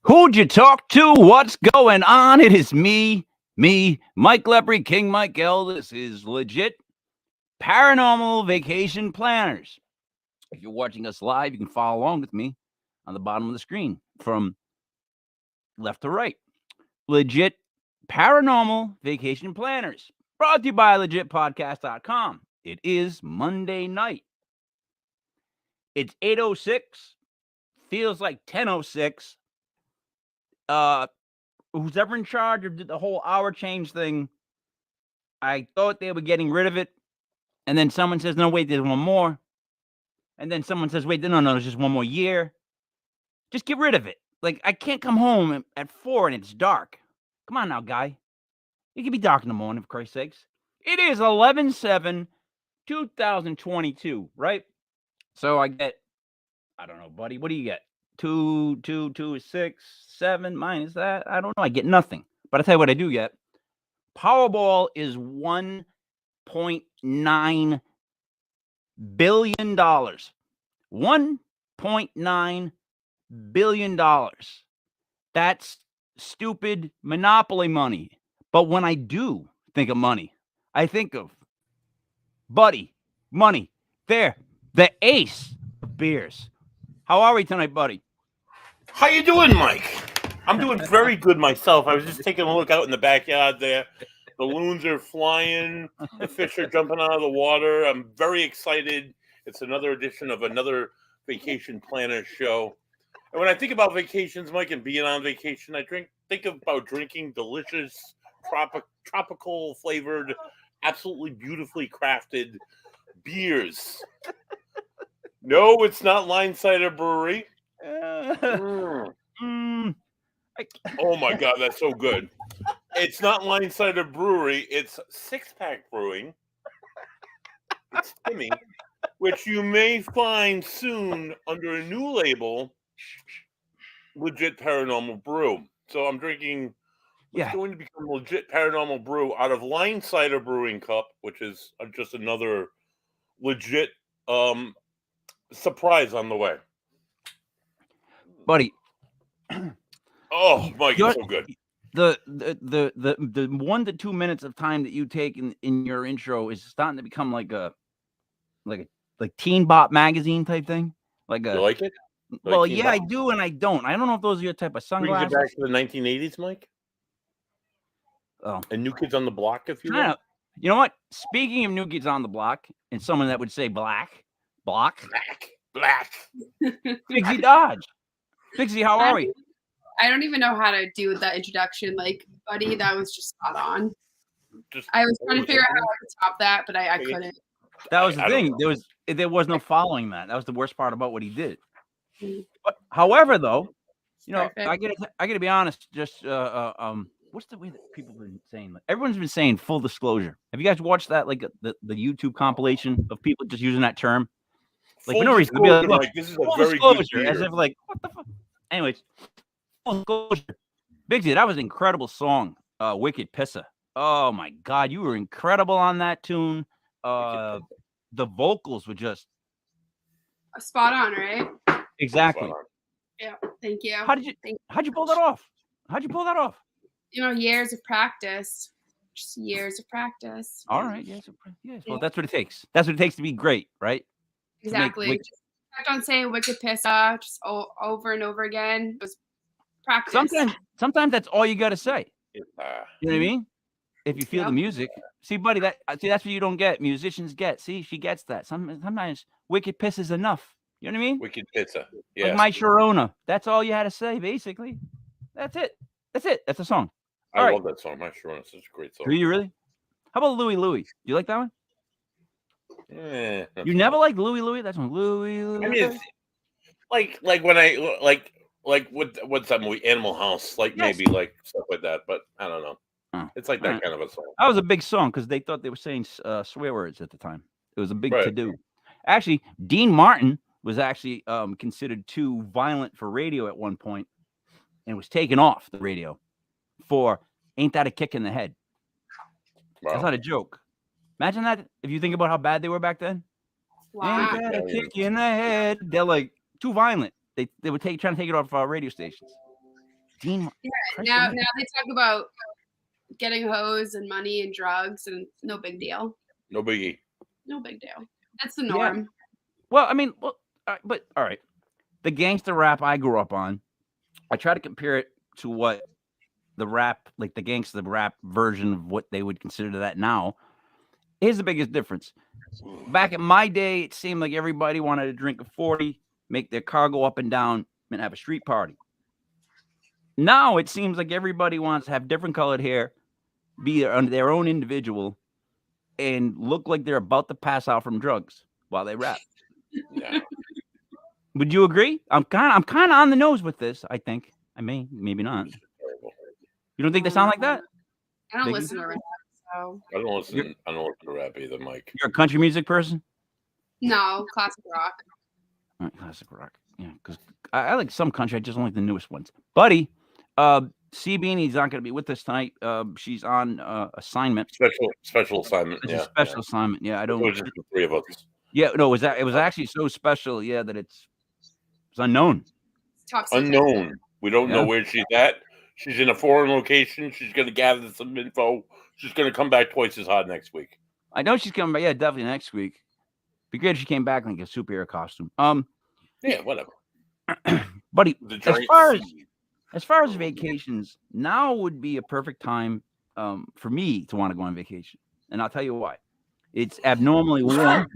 Who'd you talk to? What's going on? It is me, Mike Lepre, King Mike L. This is legit Paranormal Vacation Planners. If you're watching us live, you can follow along with me on the bottom of the screen from left to right. Legit Paranormal Vacation Planners. Brought to you by legitpodcast.com. It is Monday night. It's 8:06. Feels like 10:06. Who's ever in charge of the whole hour change thing, I thought they were getting rid of it. And then someone says, no, wait, there's one more. And then someone says, wait, no, there's just one more year. Just get rid of it. Like, I can't come home at 4 and it's dark. Come on now, guy. It can be dark in the morning, for Christ's sakes. It is 11/7/2022, right? So I get, I don't know, buddy. What do you get? 2, 6, 7 minus that. I don't know. I get nothing. But I'll tell you what I do get. Powerball is $1.9 billion. $1.9 billion. That's stupid monopoly money. But when I do think of money, I think of buddy, money. There, the ace of beers. How are we tonight, buddy? How you doing, Mike? I'm doing very good myself. I was just taking a look out in the backyard there. The loons are flying. The fish are jumping out of the water. I'm very excited. It's another edition of another Vacation Planner show. And when I think about vacations, Mike, and being on vacation, I think about drinking delicious, tropical flavored, absolutely beautifully crafted beers. No, it's not Line Cider Brewery. Oh my God, that's so good. It's not Line Cider Brewery, it's Six Pack Brewing. It's Timmy, which you may find soon under a new label, Legit Paranormal Brew. So I'm drinking what's going to become Legit Paranormal Brew out of Line Cider Brewing Cup, which is just another legit surprise on the way. Buddy. Oh, Mike, it's so good. The 1 to 2 minutes of time that you take in your intro is starting to become like Teen Bop magazine type thing. You like it? Well, yeah, I do and I don't. I don't know if those are your type of sunglasses. Brings it back to the 1980s, Mike. Oh, and New Kids on the Block, if you will. You know what? Speaking of New Kids on the Block, and someone that would say black. Fixie Dodge. Fixie, how are we? I don't even know how to do that introduction. Like, buddy, that was just spot on. I was trying to figure out how I could top that, but I couldn't. That was the thing. There was no following that. That was the worst part about what he did. But, however, though, I gotta be honest. Just what's the way that people have been saying? Everyone's been saying full disclosure. Have you guys watched that? Like the YouTube compilation of people just using that term. Like for no reason. Like, this is a very good beer. As if like, what the fuck? Anyways, full disclosure. Bigsy, that was an incredible song. Wicked Pisser. Oh my God, you were incredible on that tune. The vocals were just spot on, right? Exactly. Yeah, thank you. How'd you pull that off? Years of practice. Just years of practice. All right. Yes. Well, that's what it takes. That's what it takes to be great, right? Exactly. Just kept on saying Wicked Pissa just over and over again. It was practice. Sometimes that's all you got to say. You know what I mean? If you feel the music. See, buddy, that's what you don't get. Musicians get. See, she gets that. Sometimes Wicked Piss is enough. You know what I mean? Wicked Pizza. Yeah. Like My Sharona. That's all you had to say, basically. That's it. That's a song. I love that song. My Sharona is such a great song. Do you really? How about Louie Louie? Do you like that one? Yeah. You never liked Louie Louie? That's one. Louie. I mean, it's like when I like what's that movie? Animal House. Maybe like stuff like that, but I don't know. It's like that kind of a song. That was a big song because they thought they were saying swear words at the time. It was a big to-do. Actually, Dean Martin was actually considered too violent for radio at one point and was taken off the radio for Ain't That a Kick in the Head. Wow. That's not a joke. Imagine that if you think about how bad they were back then. Wow. Ain't that a kick in the head? They're like too violent. They were trying to take it off radio stations. Dean. Yeah, Christ now almighty. they talk about getting hoes and money and drugs, and no big deal. No biggie. No big deal. That's the Yeah. norm. Well, I mean, but all right. The gangster rap I grew up on, I try to compare it to what the rap, like the gangster rap version of what they would consider that now. Here's the biggest difference. Back in my day, it seemed like everybody wanted to drink a 40, make their car go up and down, and have a street party. Now it seems like everybody wants to have different colored hair, be their own individual, and look like they're about to pass out from drugs while they rap. Yeah. Would you agree? I'm kind of on the nose with this. I think I maybe not. You don't think they sound like that? I don't Biggie? listen to rap, so I don't listen to rap either, Mike. You're a country music person? no, classic rock. All right, classic rock. Yeah, because I like some country. I just don't like the newest ones. Buddy, C Beanie's not going to be with us tonight. She's on assignment. Special assignment. It's Yeah. a special assignment. Yeah, I It don't. was just the three of us. Yeah, no, it was actually so special. Yeah, that it's unknown. It's top secret. Unknown. We don't know Yeah. where she's at. She's in a foreign location. She's going to gather some info. She's going to come back twice as hot next week. I know she's coming back. Yeah, definitely next week. Be great if she came back in like a superhero costume. Yeah, whatever. Buddy, The as giant far seed. as far as vacations, now would be a perfect time for me to want to go on vacation, and I'll tell you why. It's abnormally warm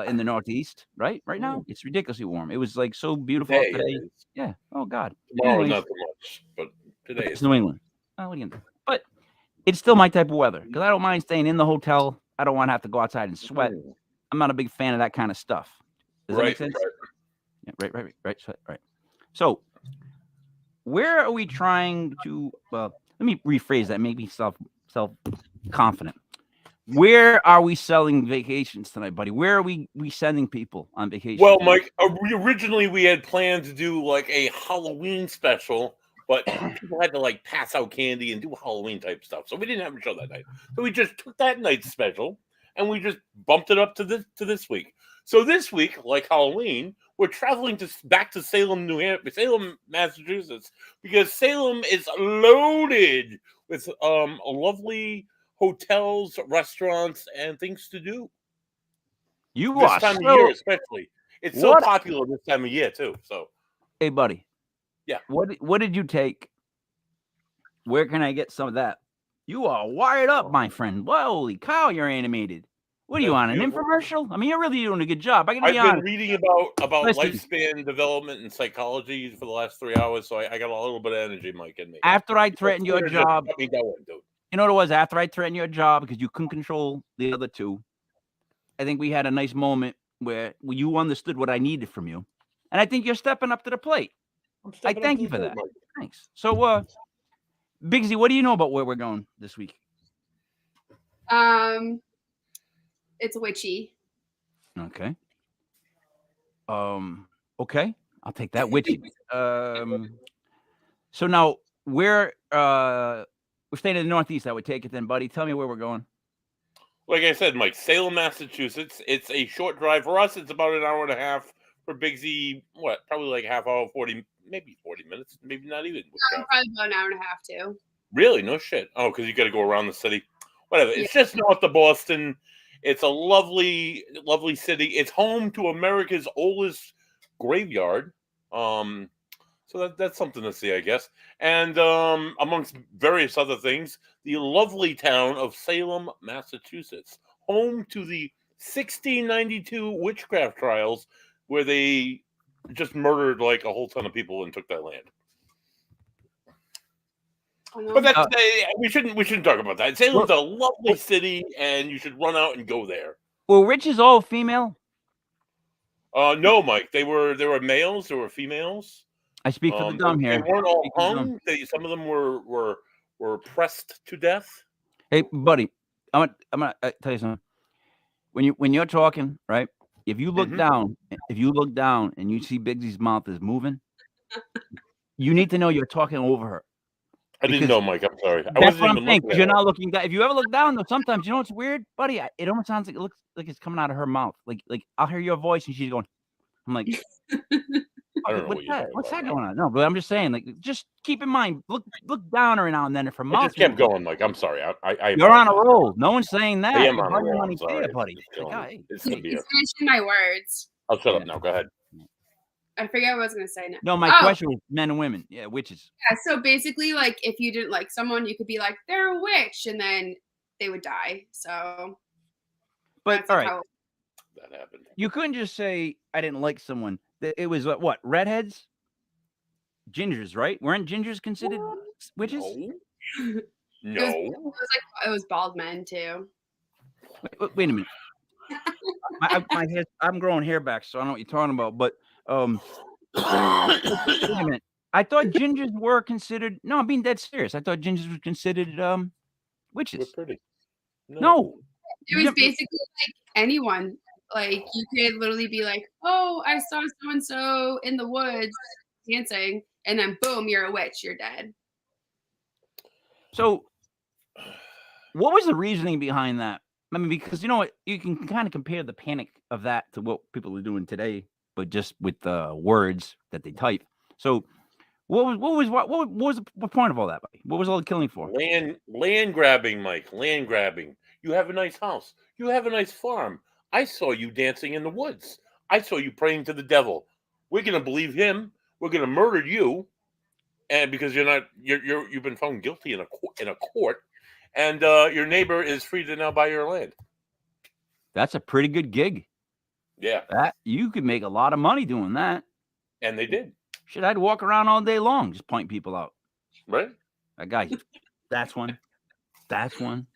in the Northeast, right? Right now, it's ridiculously warm. It was like so beautiful Today, today. it is. Yeah. Oh God. Tomorrow, Anyways, not so much, but today it's is. New England. Oh, what are you gonna do? But it's still my type of weather because I don't mind staying in the hotel. I don't want to have to go outside and sweat. I'm not a big fan of that kind of stuff. Does that make sense? Right. Yeah, right. So, where are we trying to? Let me rephrase that. Make me self confident. Where are we selling vacations tonight, buddy? Where are we sending people on vacation? Well, Mike, originally we had planned to do like a Halloween special, but people had to like pass out candy and do Halloween type stuff, so we didn't have a show that night. So we just took that night's special and we just bumped it up to this week. So this week, like Halloween, we're traveling back to Salem, Massachusetts, because Salem is loaded with lovely hotels, restaurants, and things to do. You This are time of year, especially. It's so What? popular this time of year too. So, Hey, buddy. Yeah. What did you take? Where can I get some of that? You are wired up, my friend. Holy cow, you're animated. What are you That's on, an beautiful. infomercial? I mean, you're really doing a good job. I gotta I've be been honest. reading about Listen. lifespan development and psychology for the last 3 hours, so I got a little bit of energy, Mike, in me. After I threatened your Twitter just job, got me going, dude. you know what it was? After I threatened your job because you couldn't control the other two, I think we had a nice moment where you understood what I needed from you. And I think you're stepping up to the plate. I'm I stepping up thank to you the for plate, that. Mike. Thanks. So, Bigsy, what do you know about where we're going this week? It's witchy. Okay. Okay. I'll take that witchy. So now we're staying in the Northeast. I would take it then, buddy. Tell me where we're going. Like I said, Mike, Salem, Massachusetts. It's a short drive for us. It's about an hour and a half. For Bigsy, probably like half hour, 40, maybe 40 minutes, maybe not even. Probably about an hour and a half too. Really? No shit. Oh, because you got to go around the city. Whatever. It's just north of Boston. It's a lovely, lovely city. It's home to America's oldest graveyard. So that's something to see, I guess. And amongst various other things, the lovely town of Salem, Massachusetts, home to the 1692 witchcraft trials, where they just murdered like a whole ton of people and took that land. But we shouldn't talk about that. Salem's a lovely city, and you should run out and go there. Well, Rich is all female. No, Mike. They were males. There were females. I speak for the dumb here. They weren't all hung. Some of them were pressed to death. Hey, buddy, I'm gonna tell you something. When you're talking, right? If you look down, and you see Bigsy's mouth is moving, you need to know you're talking over her. I didn't know, Mike. I'm sorry. That's what I'm saying. You're not looking down. If you ever look down, though, sometimes you know what's weird, buddy. It almost sounds like it looks like it's coming out of her mouth. Like I'll hear your voice and she's going. I'm like, I don't know What's what you're that? talking What's about. that going on? No, but I'm just saying, like, just keep in mind, look down every now and then for I mouth. just kept going, Mike. I'm sorry. I You're on a apologize. roll. No one's saying that. I am You're on a buddy roll. money I'm sorry. there, buddy. It's killing me. It's the He's beer. finishing my words. I'll shut Yeah. up now. Go ahead. I forget what I was gonna say now. No, my question was men and women. Yeah, witches. Yeah, so basically, like, if you didn't like someone, you could be like, they're a witch, and then they would die. So, But that's all like right, how That happened. you couldn't just say I didn't like someone. It was what? Redheads, gingers, right? Weren't gingers considered witches? No. it was bald men too. Wait a minute. I'm growing hair back, so I don't know what you're talking about. But wait a minute. I thought gingers were considered. No, I'm being dead serious. I thought gingers were considered We're witches. pretty. No. It was basically like anyone. Like, you could literally be like, "Oh, I saw so and so in the woods dancing," and then boom, you're a witch. You're dead. So, what was the reasoning behind that? I mean, because you know what, you can kind of compare the panic of that to what people are doing today, but just with the words that they type. So, what was the point of all that, buddy? What was all the killing for? Land grabbing, Mike. Land grabbing. You have a nice house. You have a nice farm. I saw you dancing in the woods. I saw you praying to the devil. We're gonna believe him. We're gonna murder you, and because you've been found guilty in a court, and your neighbor is free to now buy your land. That's a pretty good gig. Yeah, That you could make a lot of money doing that. and they did. Shit, I'd walk around all day long just point people out. Right? That guy, that's one. That's one.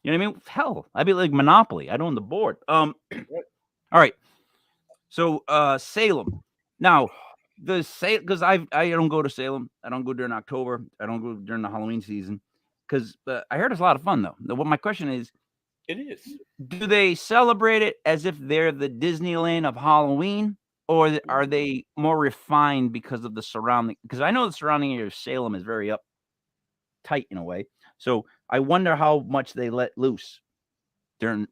You know what I mean? Hell, I'd be like Monopoly. I'd own the board. All right. So Salem. Now, because I don't go to Salem. I don't go during October. I don't go during the Halloween season. Because I heard it's a lot of fun though. What my question is, It is. do they celebrate it as if they're the Disneyland of Halloween? Or are they more refined because of the surrounding? Because I know the surrounding area of Salem is very uptight in a way. So I wonder how much they let loose during.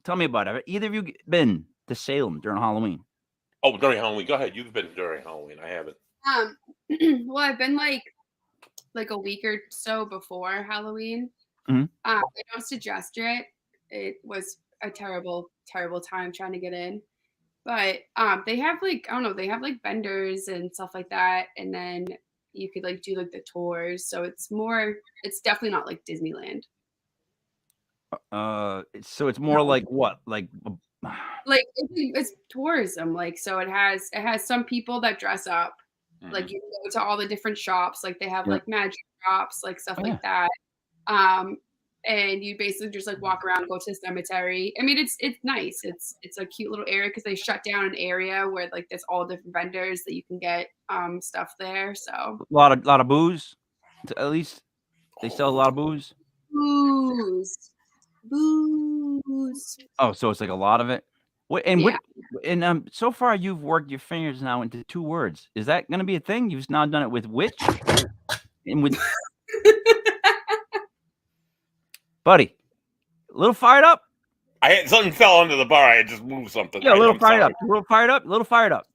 Tell me about it. Have either of you been to Salem during Halloween? Oh, during Halloween. Go ahead. You've been during Halloween. I haven't. Well, I've been like a week or so before Halloween. Mhm. I don't suggest it. It was a terrible, terrible time trying to get in. But they have like, I don't know, they have like vendors and stuff like that, and then you could like do like the tours. So it's definitely not like Disneyland. So it's more like what? Like It's tourism. Like, so it has some people that dress up. Like, you go to all the different shops. Like, they have like magic shops, like stuff like that. And you basically just like walk around, go to the cemetery. I mean, it's nice. It's a cute little area because they shut down an area where like there's all different vendors that you can get stuff there. So a lot of booze. At least they sell a lot of booze. booze. Oh, so it's like a lot of it. So far you've worked your fingers now into 2 words. Is that going to be a thing? You've now done it with witch and with buddy. A little fired up. Something fell under the bar. I had just moved something. Yeah, a little fired up. A little fired up. A little fired up.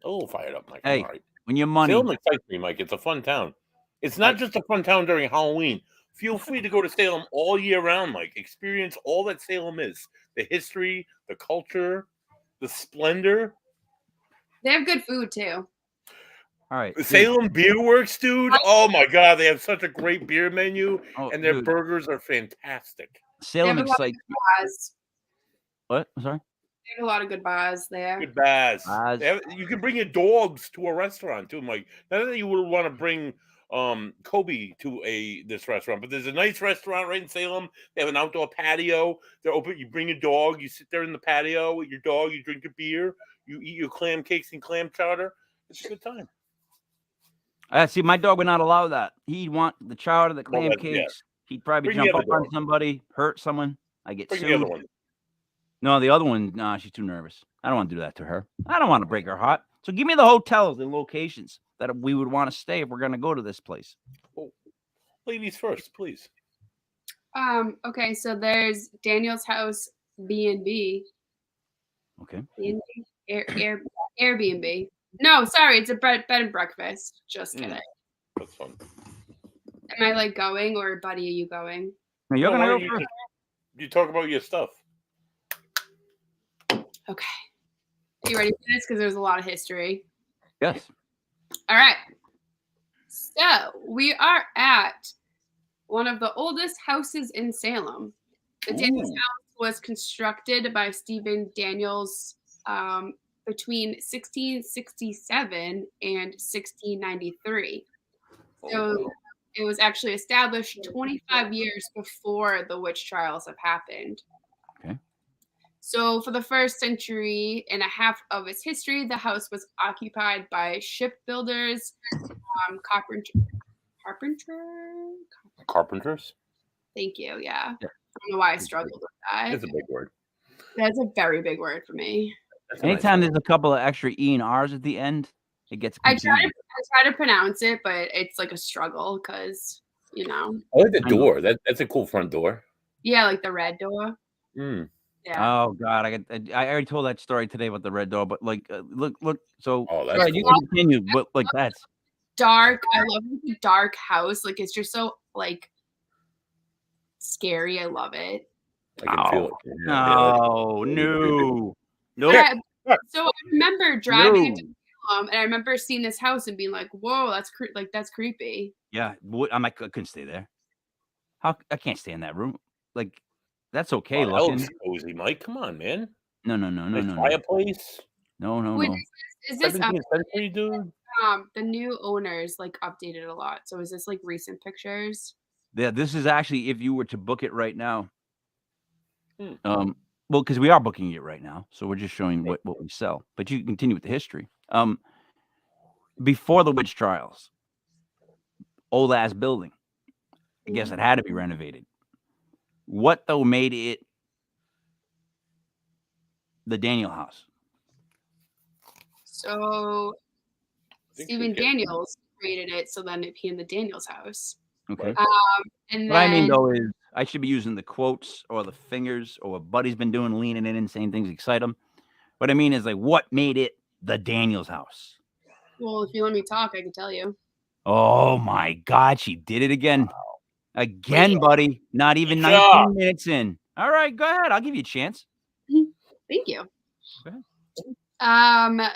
A little fired up, Mike. Hey, all right. When your money. Salem excites me, Mike. It's a fun town. It's not just a fun town during Halloween. Feel free to go to Salem all year round, Mike. Experience all that Salem is. The history, the culture, the splendor. They have good food too. All right. Salem Beer Works, dude. Oh my God, they have such a great beer menu, and their burgers are fantastic. Salem excites me. What? I'm sorry. They have a lot of good bars there. Good bars. You can bring your dogs to a restaurant too, Mike. Not that you would want to bring Kobe to this restaurant, but there's a nice restaurant right in Salem. They have an outdoor patio. They're open. You bring your dog. You sit there in the patio with your dog. You drink your beer. You eat your clam cakes and clam chowder. It's a good time. See, my dog would not allow that. He'd want the chowder, the clam cakes. Yeah. He'd probably jump up on somebody, hurt someone. I get sued. The other one. No, the other one, nah, she's too nervous. I don't want to do that to her. I don't want to break her heart. So give me the hotels and locations that we would want to stay if we're going to go to this place. Oh, ladies first, please. Okay, so there's Daniel's House B&B. Okay. B&B? Airbnb. No, sorry, it's a bed and breakfast. Just kidding. That's fun. Am I like going, or Buddy, are you going? Now, you're No, gonna why go don't first. you talk about your stuff. Okay. Are you ready for this? Because there's a lot of history. Yes. All right. So we are at one of the oldest houses in Salem. The Daniels house was constructed by Stephen Daniels between 1667 and 1693. So it was actually established 25 years before the witch trials have happened. Okay. So for the first century and a half of its history, the house was occupied by shipbuilders, Carpenters? Thank you. Yeah. I don't know why I struggled with that. It's a big word. That's a very big word for me. Anytime there's a couple of extra E and R's at the end, it gets confusing. I try to pronounce it, but it's like a struggle because, you know. I like the door. That's a cool front door. Yeah, like the red door. Yeah. Oh God, I already told that story today about the red door, but like, look. So that's you can continue, but like that's dark. I love the dark house. Like it's just so like scary. I love it. I can feel it. No. Nope. So I remember driving into and I remember seeing this house and being like, "Whoa, that's that's creepy." Yeah, I couldn't stay there. I can't stay in that room. Like, that's okay. That looks cozy, Mike. Come on, man. No. Fireplace. No. Wait, is this 17th century, dude? The new owners like updated a lot. So is this like recent pictures? Yeah, this is actually if you were to book it right now. Well, because we are booking it right now, so we're just showing what we sell. But you can continue with the history. Before the witch trials, old ass building. I guess it had to be renovated. What though made it the Daniel house? So Stephen Daniels created it, so then it became the Daniels house. Okay. And what I mean though is I should be using the quotes or the fingers or what Buddy's been doing, leaning in and saying things excite him. What I mean is like what made it the Daniels house? Well, if you let me talk, I can tell you. Oh my God, she did it again. Wow. Again, buddy. Not even 19 minutes in. All right, go ahead. I'll give you a chance. Thank you. Go ahead.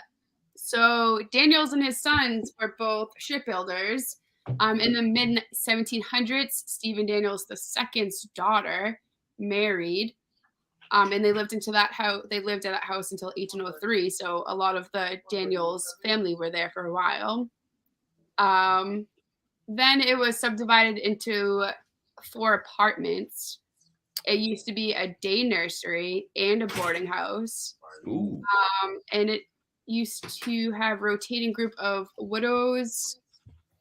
So Daniels and his sons were both shipbuilders. In the mid 1700s, Stephen Daniels II's daughter married, and they lived into that house. They lived at that house until 1803. So a lot of the Daniels family were there for a while. Then it was subdivided into 4 apartments. It used to be a day nursery and a boarding house. And it used to have rotating group of widows,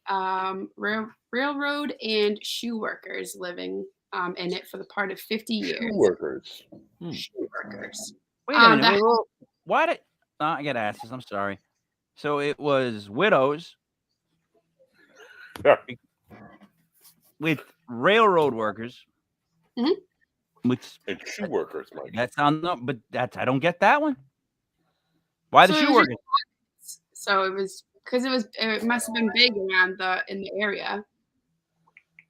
railroad and shoe workers living in it for the part of 50 years. Shoe workers. Shoe workers. Wait a minute. Why did I gotta ask this? I'm sorry. So it was widows with railroad workers. With shoe workers, Mike. That's but I don't get that one. Why the shoe workers? So it was because it must have been big around in the area.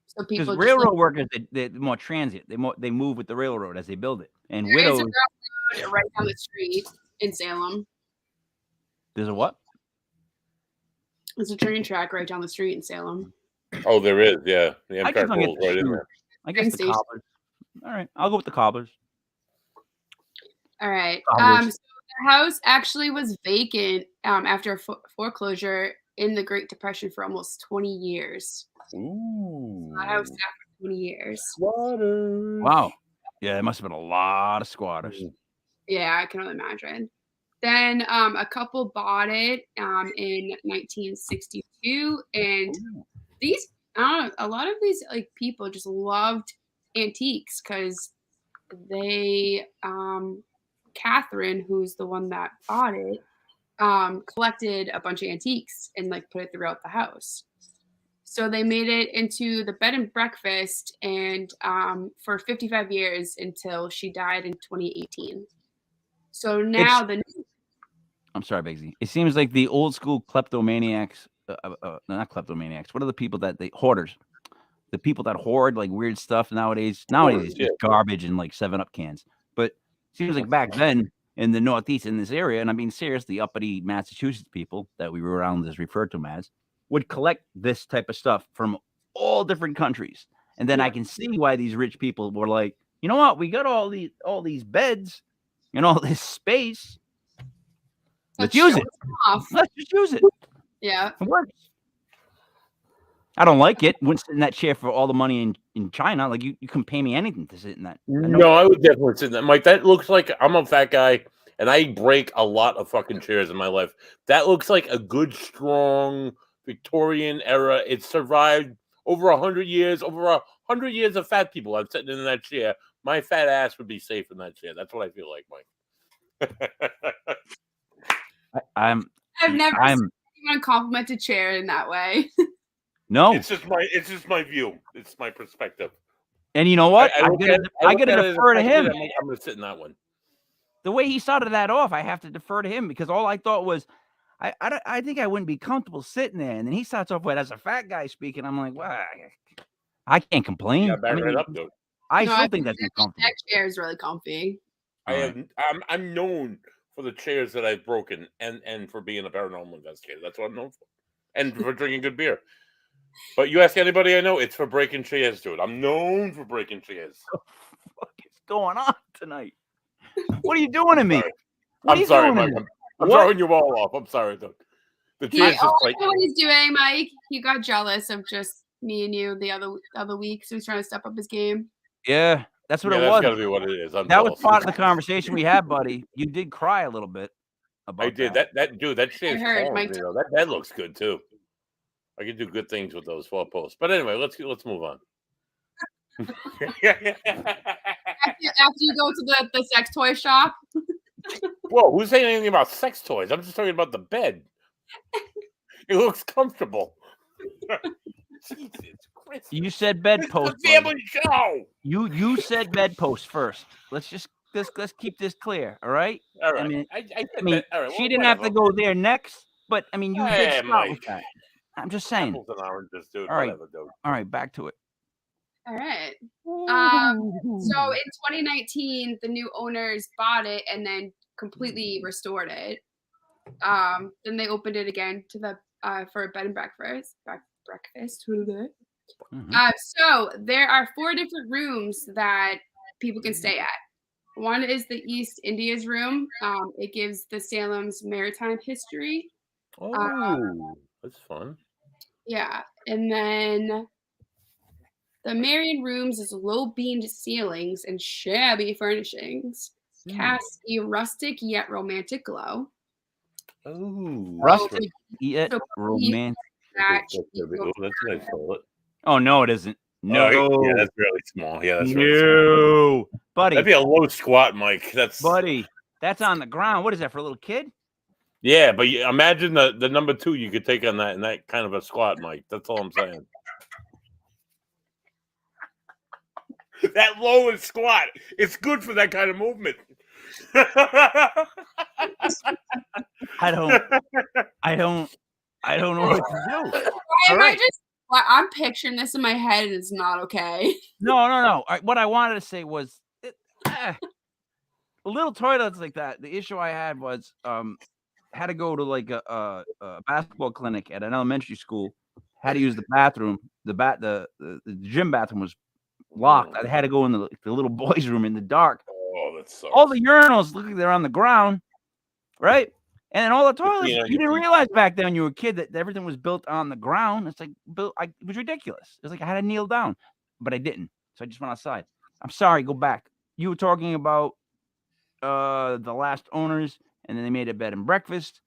So people because railroad workers they're more transient. They move with the railroad as they build it. And widows right down the street in Salem. There's a what? There's a train track right down the street in Salem. Oh, there is, yeah. The Amtrak rolls right in there. I guess the cobblers. All right, I'll go with the cobblers. All right. So the house actually was vacant after foreclosure in the Great Depression for almost 20 years. Ooh. So that house sat for 20 years. Squatters. Wow. Yeah, it must have been a lot of squatters. Yeah, I can only imagine. Then a couple bought it in 1962, and a lot of these like people just loved antiques because they Catherine, who's the one that bought it, collected a bunch of antiques and like put it throughout the house. So they made it into the bed and breakfast, and for 55 years until she died in 2018. So now I'm sorry, Bigsy. It seems like the old school kleptomaniacs, no, not kleptomaniacs. What are the people that they hoarders? The people that hoard like weird stuff nowadays. Nowadays, it's just garbage and like 7-Up cans. But seems like back then in the Northeast, in this area, and I'm being serious, the uppity Massachusetts people that we were around as referred to them as would collect this type of stuff from all different countries. And then I can see why these rich people were like, you know what? We got all these beds and all this space. Let's use it. Let's just use it. Yeah. It works. I don't like it. Wouldn't sit in that chair for all the money in China. Like you can pay me anything to sit in that. No, I would definitely sit in that. Mike, that looks like I'm a fat guy and I break a lot of fucking chairs in my life. That looks like a good, strong Victorian era. It survived over 100 years. Over 100 years of fat people. I'm sitting in that chair. My fat ass would be safe in that chair. That's what I feel like, Mike. I've never seen anyone compliment a chair in that way. No, it's just my view. It's my perspective. And you know what? I gotta defer to him. I'm gonna sit in that one. The way he started that off, I have to defer to him because all I thought was, I think I wouldn't be comfortable sitting there. And then he starts off with, as a fat guy speaking, I'm like, well, I can't complain. Yeah, back right up, dude. I still think that's uncomfortable. That chair is really comfy. I'm known for the chairs that I've broken and for being a paranormal investigator. That's what I'm known for. And for drinking good beer. But you ask anybody I know, it's for breaking chairs, dude. I'm known for breaking chairs. What the fuck is going on tonight? What are you doing to me? I'm sorry, Mike. I'm throwing you all off. I'm sorry, though. The chair's just like... what he's doing, Mike. He got jealous of just me and you the other week, so he's trying to step up his game. Yeah, that's what it was. That's gotta be what it is. That was part of the conversation we had, buddy. You did cry a little bit about I did. That dude, that chair's that looks good too. I can do good things with those 4 posts. But anyway, let's move on. After you go to the sex toy shop. Whoa, who's saying anything about sex toys? I'm just talking about the bed. It looks comfortable. Jesus Christ. You said bedpost. It's a family show. You said bedpost first. Let's keep this clear, all right? All right. I mean, all right, she didn't have to go there next, but I mean, you did start with that. I'm just saying. Apples and oranges, dude. All right. Whatever, dude. All right, back to it. All right. So in 2019, the new owners bought it and then completely restored it. Then they opened it again to the for a bed and breakfast. So there are 4 different rooms that people can stay at. One is the East India's room. It gives the Salem's maritime history. Oh, that's fun. Yeah, and then the Marion rooms is low-beamed ceilings and shabby furnishings. Cast a rustic yet romantic glow. Oh, rustic yet romantic. That's nice. Oh no, it isn't. No, yeah, that's really small. Yeah, that's really small. Buddy. That'd be a low squat, Mike. Buddy, that's on the ground. What is that for a little kid? Yeah, but imagine the number 2 you could take on that in that kind of a squat, Mike. That's all I'm saying. That low and squat, it's good for that kind of movement. I don't know what to do. I'm picturing this in my head and it's not okay. No. What I wanted to say was little toilets like that. The issue I had was had to go to like a basketball clinic at an elementary school. Had to use the bathroom. The gym bathroom was locked. I had to go in the little boys' room in the dark. Oh, that sucks. All the urinals look like they're on the ground, right? And then all the toilets. You didn't realize back then when you were a kid that everything was built on the ground. It's like it was ridiculous. It was like I had to kneel down, but I didn't. So I just went outside. I'm sorry. Go back. You were talking about the last owners, and then they made a bed and breakfast.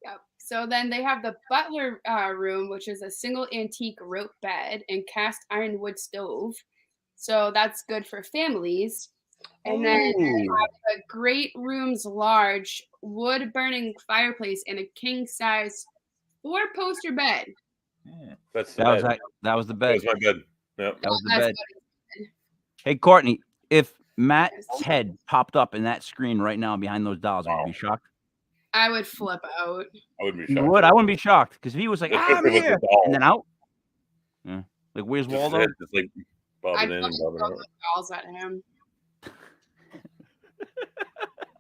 Yep. So then they have the butler room, which is a single antique rope bed and cast iron wood stove. So that's good for families. And then they have the great room's large wood burning fireplace and a king size 4-poster bed. Yeah. That was the bed. That was my bed. Yep. That was the bed. Hey, Courtney, if Matt's head popped up in that screen right now behind those dolls, would you be shocked? I would flip out. I would be You shocked. would? I wouldn't be shocked because if he was like, I'm Especially with the here, doll. and then out. Yeah. Like, where's Just his Waldo? head just like I'd bobbing in and fucking bobbing throw out. the dolls at him.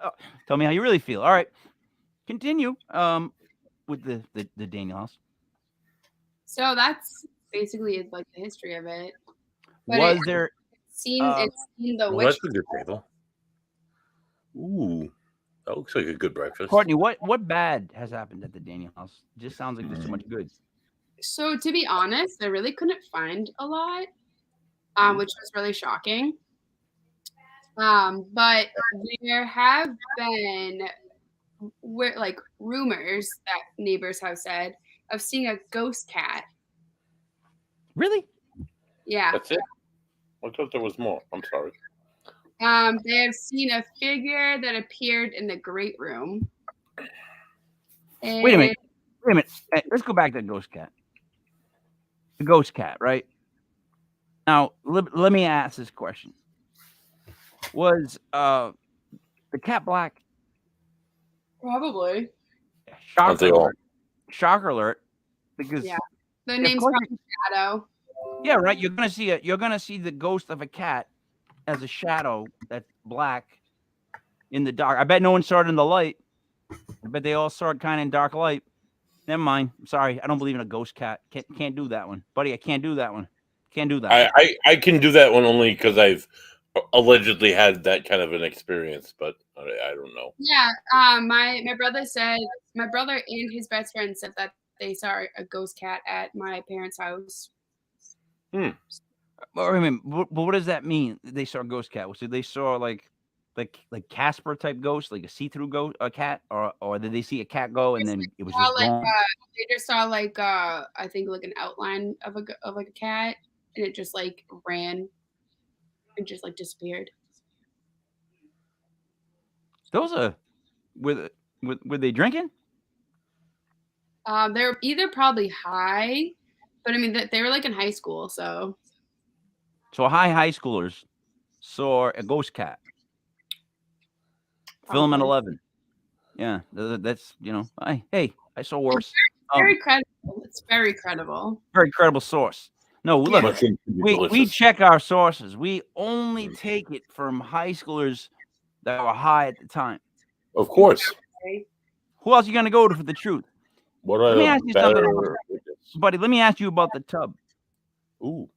Oh, tell me how you really feel. All right. Continue with the Daniel house. So that's basically like the history of it. But Was there it's seen the Well, witch. that's a good table. Ooh, that looks like a good breakfast. Courtney, what bad has happened at the Daniel house? Just sounds like there's so much good. So to be honest, I really couldn't find a lot, which was really shocking. But there have been like rumors that neighbors have said of seeing a ghost cat. Really? Yeah. That's it. I thought there was more. I'm sorry. They have seen a figure that appeared in the great room. Wait a minute. Hey, let's go back to the ghost cat. The ghost cat, right? Now, let me ask this question. Was the cat black? Probably. Shocker alert. Shocker alert. Because the name's probably Shadow. Yeah, right. You're gonna see the ghost of a cat as a shadow that's black in the dark. I bet no one saw it in the light. I bet they all saw it kind of in dark light. Never mind. I'm sorry. I don't believe in a ghost cat. Can't do that one, buddy. I can't do that one. Can't do that. I can do that one only because I've allegedly had that kind of an experience, but I don't know. Yeah. My brother and his best friend said that they saw a ghost cat at my parents' house. Well, I mean, what does that mean? They saw a ghost cat. So they saw like Casper type ghost, like a see-through ghost, a cat, or did they see a cat go and then it was just gone? They just saw I think like an outline of like a cat, and it just like ran and just like disappeared. Those are were they drinking? They're either probably high, but I mean they were like in high school, so high schoolers saw a ghost cat. Film at 11. Yeah, that's hey, I saw worse. Very credible. It's very credible. Very credible source. No, look, we check our sources. We only take it from high schoolers that were high at the time. Of course. Who else are you going to go to for the truth? Let me ask you something, buddy. Let me ask you about the tub. Ooh.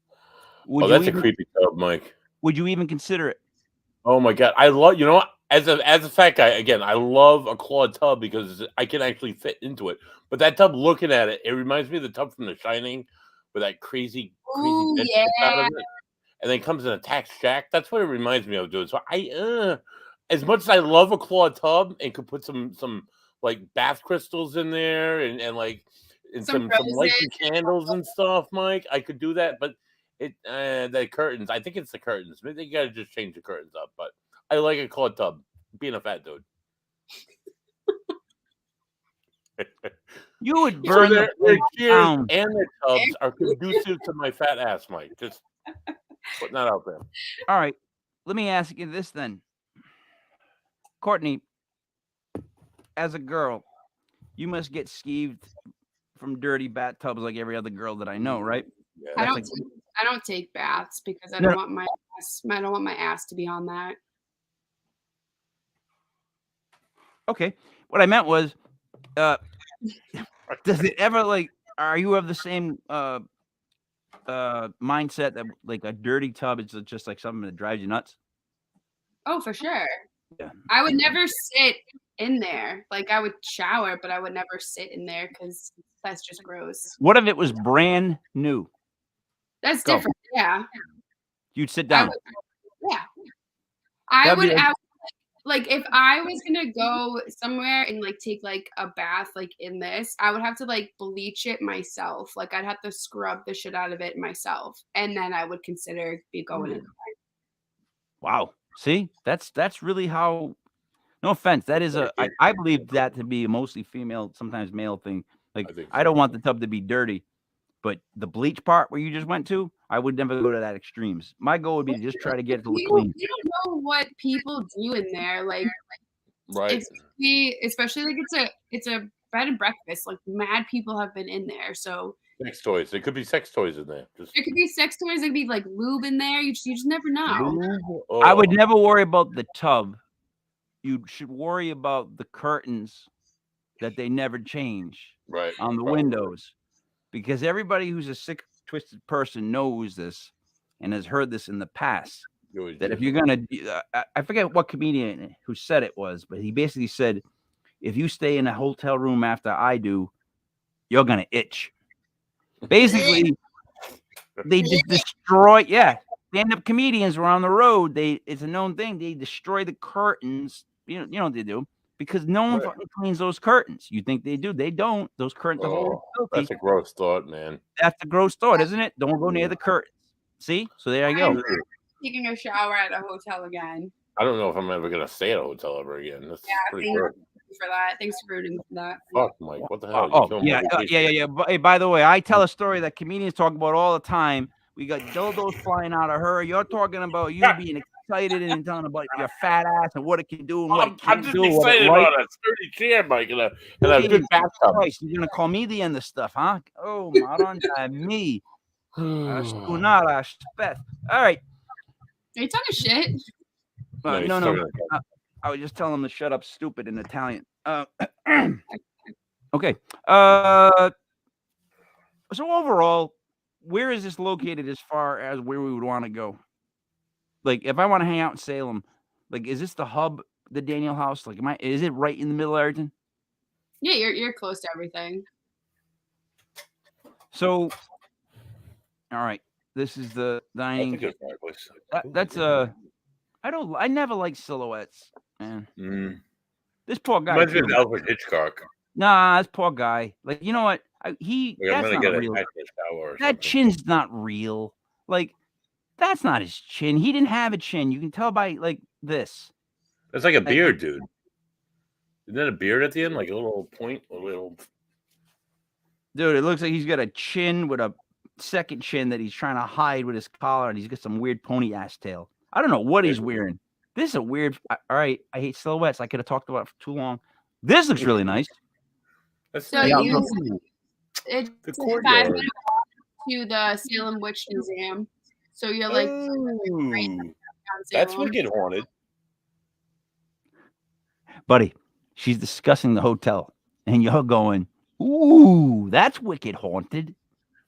That's a creepy tub, Mike. Would you even consider it? Oh my God. I love, as a fat guy, again, I love a clawed tub because I can actually fit into it. But that tub, looking at it, it reminds me of the tub from The Shining, with that crazy bitch out of it, and then comes and attacks Jack. That's what it reminds me of, dude. So as much as I love a clawed tub and could put some like bath crystals in there and some lights and candles and stuff, Mike, I could do that. But the curtains, I think it's the curtains. Maybe they gotta just change the curtains up. But I like a clawed tub, being a fat dude. You would burn their chairs and their tubs are conducive to my fat ass, Mike. Just putting that out there. All right. Let me ask you this then. Courtney, as a girl, you must get skeeved from dirty bathtubs like every other girl that I know, right? Yeah, I don't take baths because I don't want my ass to be on that. Okay. What I meant was does it ever are you of the same mindset that like a dirty tub is just like something that drives you nuts? Oh, for sure. Yeah. I would never sit in there. Like I would shower, but I would never sit in there because that's just gross. What if it was brand new? That's different. Yeah. You'd sit down. I would like if I was gonna go somewhere and like take like a bath like in this, I would have to like bleach it myself. Like I'd have to scrub the shit out of it myself, and then I would consider going in. Wow. See, that's really how. No offense, that is I believe that to be a mostly female, sometimes male thing. Like I don't want the tub to be dirty, but the bleach part where you just went to, I would never go to that extremes. My goal would be to just try to get it to look clean. You don't know what people do in there. Like Right. Especially like it's a bed and breakfast. Like mad people have been in there, so Sex toys. There could be sex toys in there. Just there could be sex toys. There could be like lube in there. You just never know. lube? I would Oh, never worry about the tub. You should worry about the curtains that they never change right. on the Probably. windows, because everybody who's a sick, twisted person knows this and has heard this in the past. You always That do. if you're gonna, I forget what comedian who said it was, but he basically said, if you stay in a hotel room after I do, you're gonna itch. Basically, they just destroy. Yeah, stand-up comedians were on the road. It's a known thing. They destroy the curtains. You know what they do, because no one Right. fucking cleans those curtains. You think they do? They don't. Those curtains are always filthy. That's a gross thought, man. That's a gross thought, isn't it? Don't go near the curtains. See? So there you go. Taking a shower at a hotel again. I don't know if I'm ever gonna stay at a hotel ever again. That's pretty thanks gross. for that. Thanks for rooting for that. Fuck, Mike. What the hell? Oh, yeah. By the way, I tell a story that comedians talk about all the time. We got dildos flying out of her. You're talking about you being excited and telling about your fat ass and what it can do and what it I'm can't just do. excited about a sturdy chair, Mike, and a good Jesus bathtub. Christ, you're gonna call me the end of stuff, huh? Oh, Madonna, me. Stunara, speth. All right. Are you talking shit? No. I was just telling him to shut up, stupid, in Italian. Okay. So overall, where is this located as far as where we would want to go? Like, if I want to hang out in Salem, like, is this the hub, the Daniel House? Like, is it right in the middle of everything? Yeah, you're close to everything. So, all right, this is the dining. That's a good fireplace. That's I never liked silhouettes, man. This poor guy. Reminds me of Alfred Hitchcock. Nah, this poor guy. Like, you know what? I'm That's gonna not get real. a shower or That something. chin's not real. Like, that's not his chin. He didn't have a chin. You can tell by like this. That's like a beard, dude. Isn't that a beard at the end? Like a little point, a little. Dude, it looks like he's got a chin with a second chin that he's trying to hide with his collar, and he's got some weird pony ass tail. I don't know what he's wearing. This is a weird. All right, I hate silhouettes. I could have talked about it for too long. This looks really nice. That's So it's the 5 courtyard. minutes to the Salem Witch Museum. So you're like, right downtown That's Salem. wicked haunted. Buddy, she's discussing the hotel, and you're going, ooh, that's wicked haunted.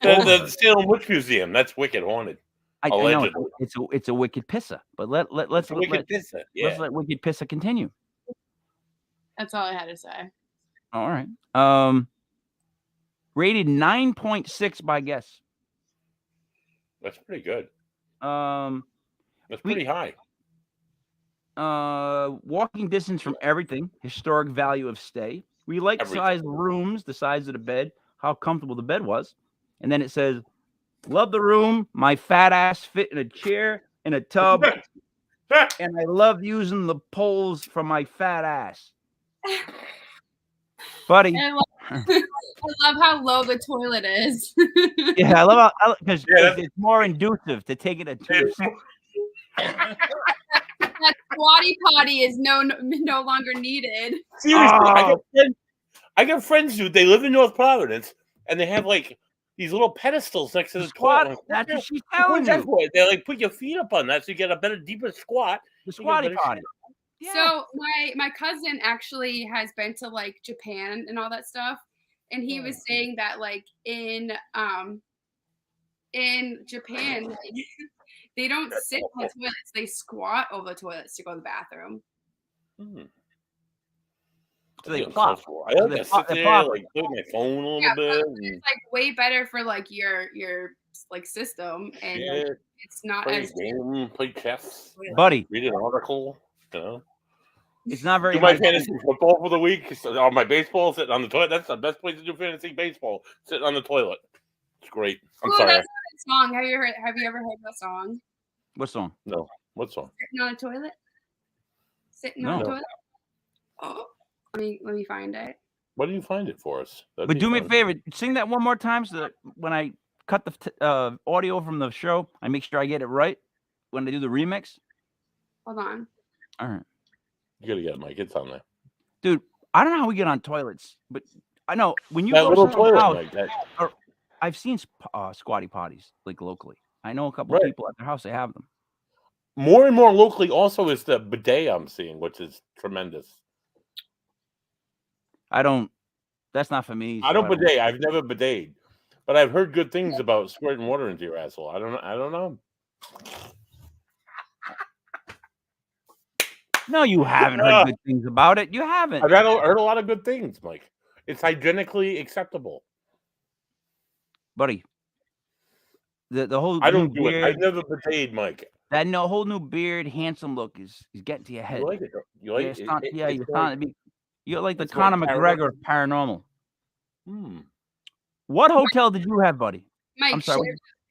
The Salem Witch Museum. That's wicked haunted. I know Allegedly. it's a wicked pisser, but let's let Wicked Pissa. Yeah. let's let wicked pisser continue. That's all I had to say. All right. Rated 9.6 by guess. That's pretty good. That's We- pretty high. Walking distance from everything, historic value of stay. We like the size of the rooms, the size of the bed, how comfortable the bed was. And then it says, love the room, my fat ass fit in a chair, in a tub, and I love using the poles for my fat ass. Buddy. And I love how low the toilet is. Yeah, I love how, because it's more inducive to take it to That squatty potty is no longer needed. Seriously, I got friends, dude. They live in North Providence, and they have like these little pedestals next to the squat. toilet. That's what she's telling you. They like put your feet up on that so you get a better, deeper squat. The squatty potty. Yeah. So my cousin actually has been to like Japan and all that stuff, and he was saying that like in Japan like, they don't sit on the toilets; they squat over the toilets to go to the bathroom. So they plop. I like to sit there, like play my phone a little bit. It's like way better for like your like system, and like, it's not play as a game, play chess, buddy. Read an article. You know, it's not very. Do my fantasy football for the week. Or my baseball sitting on the toilet. That's the best place to do fantasy baseball. Sitting on the toilet. It's great. I'm sorry. That's a song. Have you ever heard that song? What song? No. What song? Sitting on a toilet. Sitting on a toilet. Oh, let me find it. Why don't you find it for us? But do me a favor, sing that one more time so that when I cut the audio from the show, I make sure I get it right when I do the remix. Hold on. All right. You gotta get it, Mike. It's on there. Dude, I don't know how we get on toilets, but I know when you That go to little someone's toilet, house, like that. I've seen squatty potties like locally. I know a couple Right. people at their house they have them. More and more locally, also is the bidet I'm seeing, which is tremendous. That's not for me. I don't bidet. I've never bideted, but I've heard good things about squirting water into your asshole. I don't know. No, you haven't heard good things about it. You haven't. I've heard a lot of good things, Mike. It's hygienically acceptable. Buddy. The whole I new don't do it. I've beard, never bideted, Mike. that whole new beard, handsome look is getting to your head. You like it? You Yeah, like it's it? not, yeah, you're like the it's like Conor McGregor of paranormal. Hmm. What hotel did you have, buddy? Mike, I'm sorry.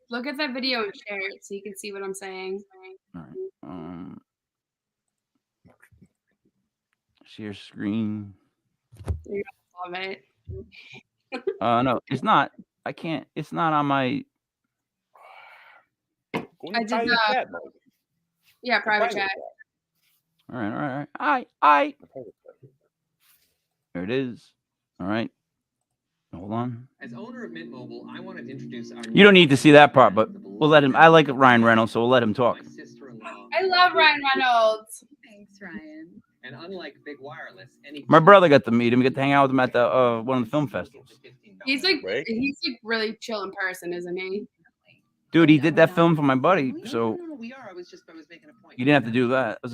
look at that video and share it so you can see what I'm saying. All right. Share screen. You're gonna love it. No, it's not. I can't. It's not on my. Go in I the did private the- chat, Mike. Yeah, private chat. All right. There it is. All right. Hold on. As owner of Mint Mobile, I wanted to introduce our. You don't need to see that part, but we'll let him. I like Ryan Reynolds, so we'll let him talk. My sister-in-law. I love Ryan Reynolds. Thanks, Ryan. And unlike big wireless, any. My brother got to meet him. Get to hang out with him at the one of the film festivals. He's like Right? he's like really chill in person, isn't he? Dude, he did that film for my buddy, so No, we are. I was making a point. you didn't have to do that. It was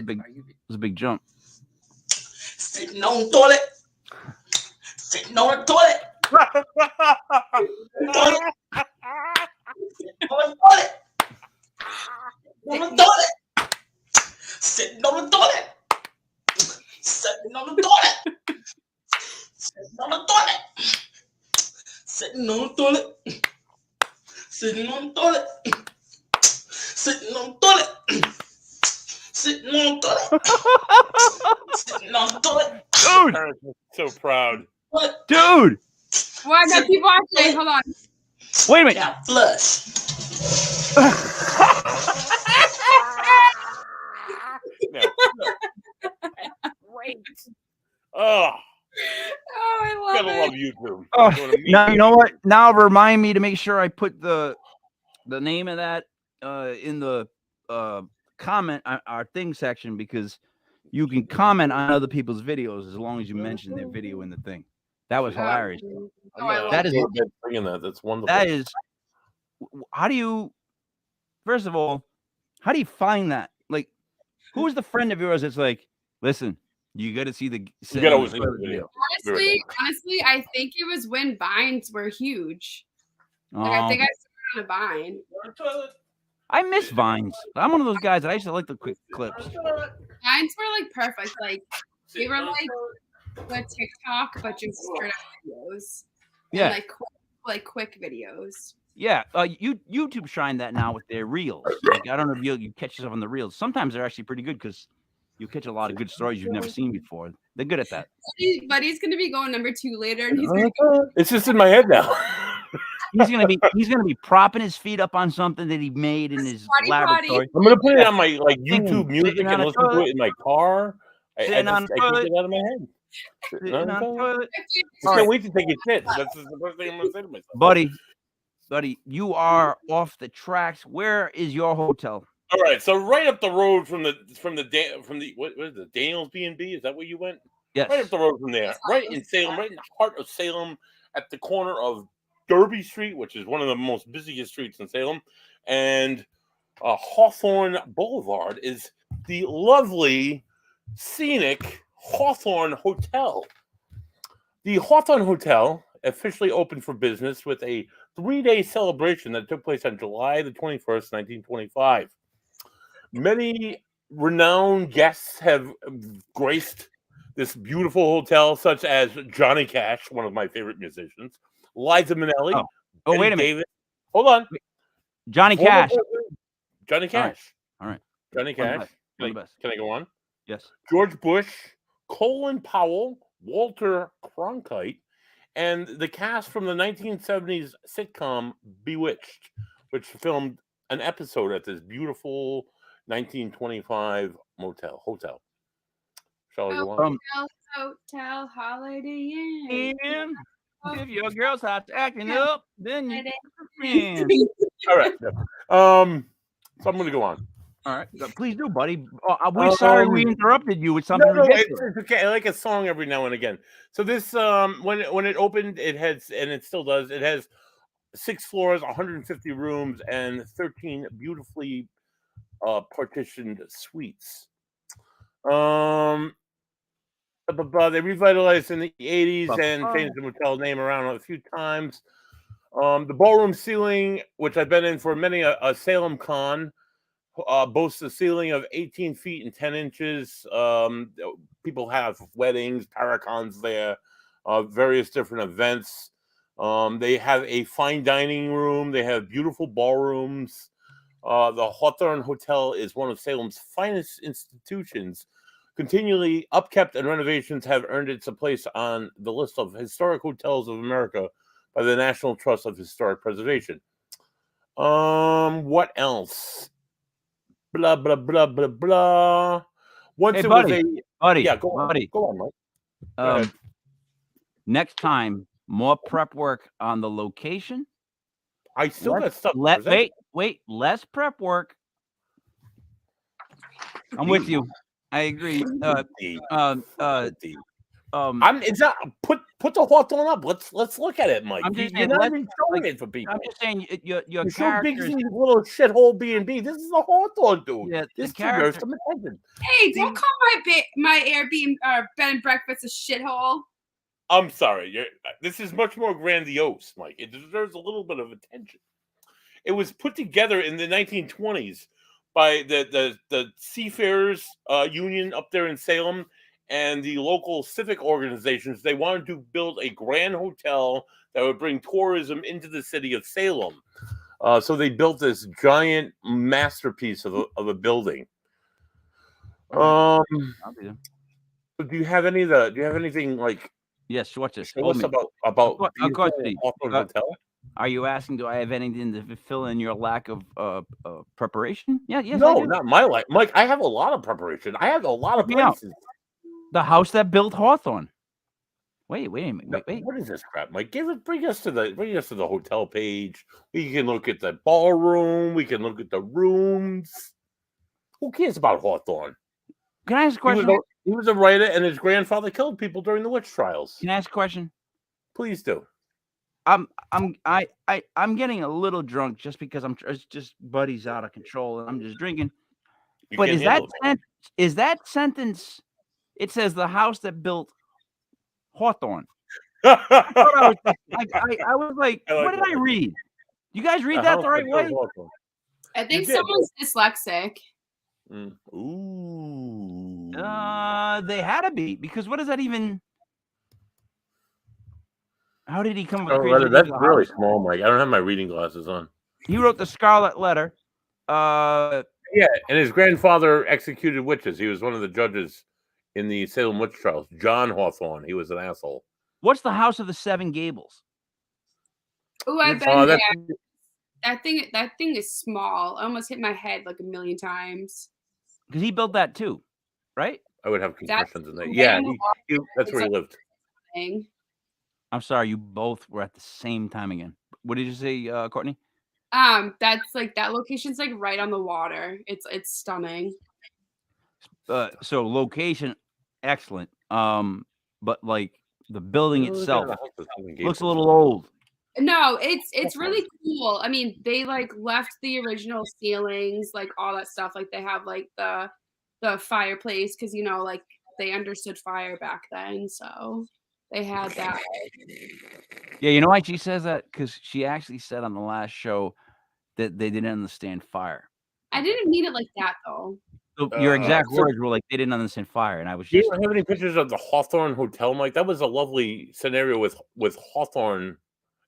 a big jump. Sitting on the toilet. Sitting on the toilet. Toilet. On the toilet. On the toilet. Sitting on the toilet. Sitting on the toilet. Sitting on the toilet. Sitting on the toilet. Sitting on the toilet. Sitting on the toilet. Sitting on the toilet. Sitting on the toilet. Dude, Parents are so proud. What? dude. Well, I got people watching. Hold on. Wait a minute. Got flush. No. Great. Oh, Oh, I love gotta it. love YouTube. Oh, Go to me. now you know what? Now remind me to make sure I put the name of that in the comment our thing section, because you can comment on other people's videos as long as you mention their video in the thing. That was hilarious. Oh, I love That is- bringing that. That's wonderful. That is. How do you? First of all, how do you find that? Like, who's the friend of yours that's like, listen, you got to see the. You gotta always see the video. Honestly, I think it was when Vines were huge. Like, I think I started on a Vine. I miss Vines. I'm one of those guys that I used to like the quick clips. Vines were like perfect. Like they were like the TikTok, but just straight up videos. Yeah. And, like quick videos. Yeah, YouTube shined that now with their reels. Like, I don't know if you catch yourself on the reels. Sometimes they're actually pretty good because you catch a lot of good stories you've never seen before. They're good at that. But he's gonna be going number 2 later, and he's gonna go. It's just in my head now. He's gonna be propping his feet up on something that he made in his Squatty laboratory. I'm gonna put it on my YouTube music Sitting on and a listen to toilet. it in my car. I Sitting on can't a get toilet. it out of my head. Sitting on the toilet. I can't wait to take a shit. That's the first thing I'm gonna say to myself. Buddy, you are off the tracks. Where is your hotel? All right, so right up the road from the what is it, Daniel's B&B? Is that where you went? Yes. Right up the road from there, right in Salem, right in the heart of Salem, at the corner of Derby Street, which is one of the most busiest streets in Salem, and Hawthorne Boulevard is the lovely, scenic Hawthorne Hotel. The Hawthorne Hotel officially opened for business with a 3-day celebration that took place on July the 21st, 1925. Many renowned guests have graced this beautiful hotel, such as Johnny Cash, one of my favorite musicians, Liza Minnelli. Oh, wait a minute. David. Hold on. Johnny Cash. Johnny Cash. All right. Johnny One of the Cash. best. One of the best. Can I go on? Yes. George Bush, Colin Powell, Walter Cronkite, and the cast from the 1970s sitcom Bewitched, which filmed an episode at this beautiful 1925 hotel. Shall I go on? Hotel Holiday Inn. And if your girl starts acting Yeah. up, then you Holiday man. All right. Yeah. So I'm going to go on. All right, please do, buddy. We're sorry we interrupted you with No, something no, ridiculous. it's okay. I like a song every now and again. So this, when it opened, it had, and it still does. It has 6 floors, 150 rooms, and 13 beautifully partitioned suites. They revitalized in the 80s and changed the motel name around a few times. The ballroom ceiling, which I've been in for many a Salem con, boasts a ceiling of 18 feet and 10 inches. People have weddings, paracons there, various different events. They have a fine dining room. They have beautiful ballrooms. The Hawthorne Hotel is one of Salem's finest institutions. Continually upkept and renovations have earned it a place on the list of historic hotels of America by the National Trust of Historic Preservation. What else? Blah blah blah blah blah. Once Hey, it buddy, was buddy, yeah. Go on, buddy. go on, Mike. Go ahead. Next time, more prep work on the location. I still got stuff. to present. Wait, less prep work. I'm with you. I agree. It's not put the Hawthorne up. Let's look at it, Mike. I'm just You're saying, not even showing it for people. I'm just saying your You're so big characters. these little shithole B&B. This is the Hawthorne, dude. Yeah, this the deserves character. some attention. Hey, don't call my Airbnb bed and breakfast a shithole. I'm sorry. This is much more grandiose, Mike. It deserves a little bit of attention. It was put together in the 1920s by the Seafarers Union up there in Salem and the local civic organizations. They wanted to build a grand hotel that would bring tourism into the city of Salem. So they built this giant masterpiece of a building. I'll be there. So do you have anything like? Yes, watch this. Show us about Of course, Hawthorne Hotel? Are you asking? Do I have anything to fill in your lack of preparation? Yeah, yes. No, I do. not my life, Mike. I have a lot of preparation. I have a lot of Yeah. places. The house that built Hawthorne. Wait a minute. Wait. What is this crap, Mike? Bring us to the hotel page. We can look at the ballroom. We can look at the rooms. Who cares about Hawthorne? Can I ask a question? He was a writer, and his grandfather killed people during the witch trials. Can I ask a question? Please do. I'm getting a little drunk just because it's just buddies out of control and I'm just drinking. But is that sentence? It says the house that built Hawthorne. I was like, what did I read? You guys read that the right way? I think someone's dyslexic. Ooh. They had to be, because what does that even? How did he come up with Oh, that's really small, Mike. I don't have my reading glasses on. He wrote the Scarlet Letter. Yeah, and his grandfather executed witches. He was one of the judges in the Salem witch trials. John Hawthorne. He was an asshole. What's the House of the Seven Gables? Oh, I've been there. That thing is small. I almost hit my head like a million times. Because he built that too, right? I would have concussions in that. Yeah, that's where he lived. I'm sorry, you both were at the same time again. What did you say, Courtney? That's like that location's like right on the water. It's stunning. So location, excellent. But like the building itself looks a little old. No, it's really cool. I mean, they like left the original ceilings, like all that stuff. Like they have like the fireplace because like they understood fire back then, so they had that. Yeah, you know why she says that? Because she actually said on the last show that they didn't understand fire. I didn't mean it like that though. So your exact words were like they didn't understand fire, and I was just. Do you have any pictures of the Hawthorne Hotel, Mike? That was a lovely scenario with Hawthorne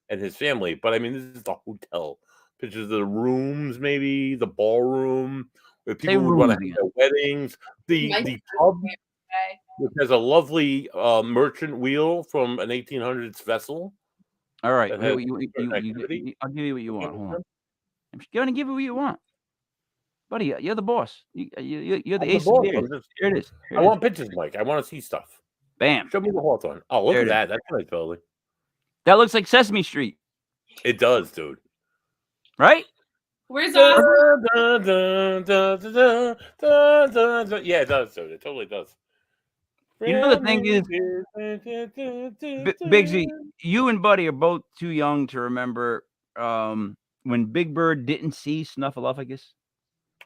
and his family, but I mean, this is the hotel. Pictures of the rooms, maybe the ballroom where people would want to have their weddings. The pub, which has a lovely merchant wheel from an 1800s vessel. All right, I'll give you what you want. Hold on, I'm just going to give you what you want. buddy. You're the boss. You're the I'm ace the of boss. spades. Here it is. Here I it is. want pictures, Mike. I want to see stuff. Bam. Show me the Hawthorne. Oh, look There at it that. That's a nice building. That looks like Sesame Street, It does, dude. right? Where's Da, Ozzy? da, da, da, da, da, da, da. Yeah, it does, dude. It totally does. You know the thing is, Biggsy, you and Buddy are both too young to remember when Big Bird didn't see Snuffleupagus.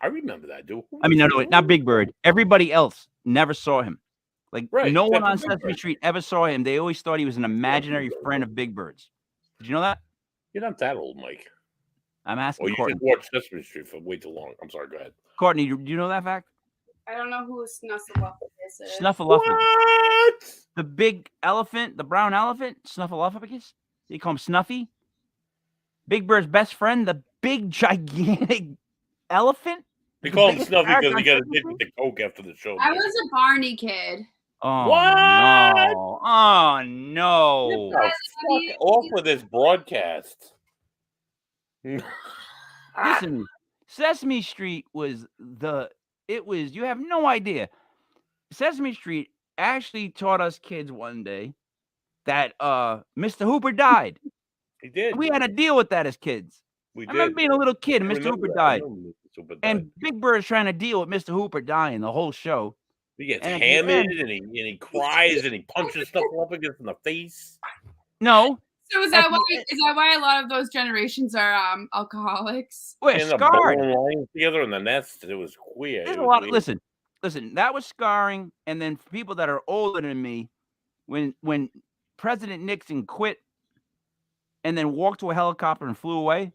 I remember that, dude. I mean, no, not Big Bird. Everybody else never saw him. Like Right, no one except for on Big Sesame Bird. Street ever saw him. They always thought he was an imaginary friend of Big Bird's. Did you know that? You're not that old, Mike. I'm Oh, asking you Courtney. just watched Sesame Street for way too long. I'm sorry. Go ahead. Courtney, do you know that fact? I don't know who Snuffleupagus is. Snuffleupagus. What? The big elephant, the brown elephant, Snuffleupagus. They call him Snuffy. Big Bird's best friend, the big gigantic elephant. They The call him biggest Snuffy because character he got on addicted Sesame to coke after the show. I Mike. was a Barney kid. Oh What? no! Oh no! Get the fuck off with this broadcast. Listen, Sesame Street was you have no idea. Sesame Street actually taught us kids one day that Mr. Hooper died. He did. We had to deal with that as kids. We I remember did. being a little kid and I Mr. remember Hooper that. I died. remember Mr. Hooper died. And Big Bird's trying to deal with Mr. Hooper dying the whole show. He gets and at the hammered end- and he cries and he punches stuff up against in the face. No. So is that why a lot of those generations are alcoholics? We're And the scarred. bone lines together in the nest. It was weird. There's It a was lot. weird. Listen. That was scarring. And then for people that are older than me, when President Nixon quit and then walked to a helicopter and flew away,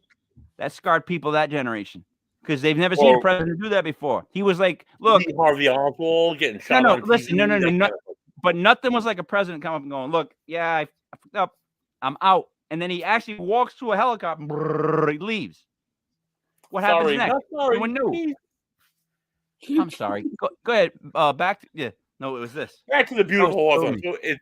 that scarred people that generation because they've never seen a Well- president do that before. He was like, "Look, Lee Harvey Oswald getting shot. no, on listen, TV, no, that kind of- but nothing was like a president coming up and going, look, yeah, I fucked up, I'm out." And then he actually walks to a helicopter, brrr, he leaves. What happens Sorry, next? not sorry. Someone knew. Please. I'm sorry. Go ahead. Back to no, it was this. Back to the beautiful Oh, Hawthorne. So Fair.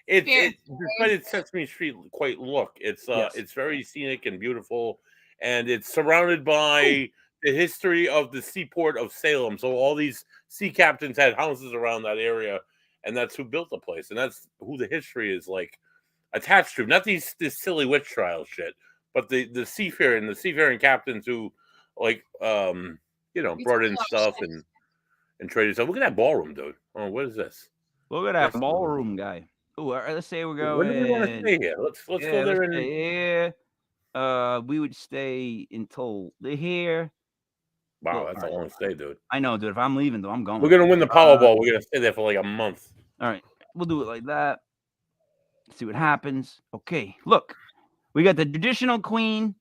despite its Sesame Street quite look, it's Yes. it's very scenic and beautiful, and it's surrounded by the history of the seaport of Salem. So all these sea captains had houses around that area, and that's who built the place, and that's who the history is like attached to. Not this silly witch trial shit, but the seafaring captains who like brought in stuff and traded stuff. Look at that ballroom, dude. Oh, what is this? Look at that Yes. ballroom guy. Oh, let's say we're going. When do we want to stay here? Let's go there and stay here. We would stay until they're here. wow, Well, that's all a long stay, dude. I know, dude. If I'm leaving, though, I'm going. We're gonna win the Powerball. We're gonna stay there for like a month. All right, we'll do it like that. See what happens. Okay, look, we got the traditional queen.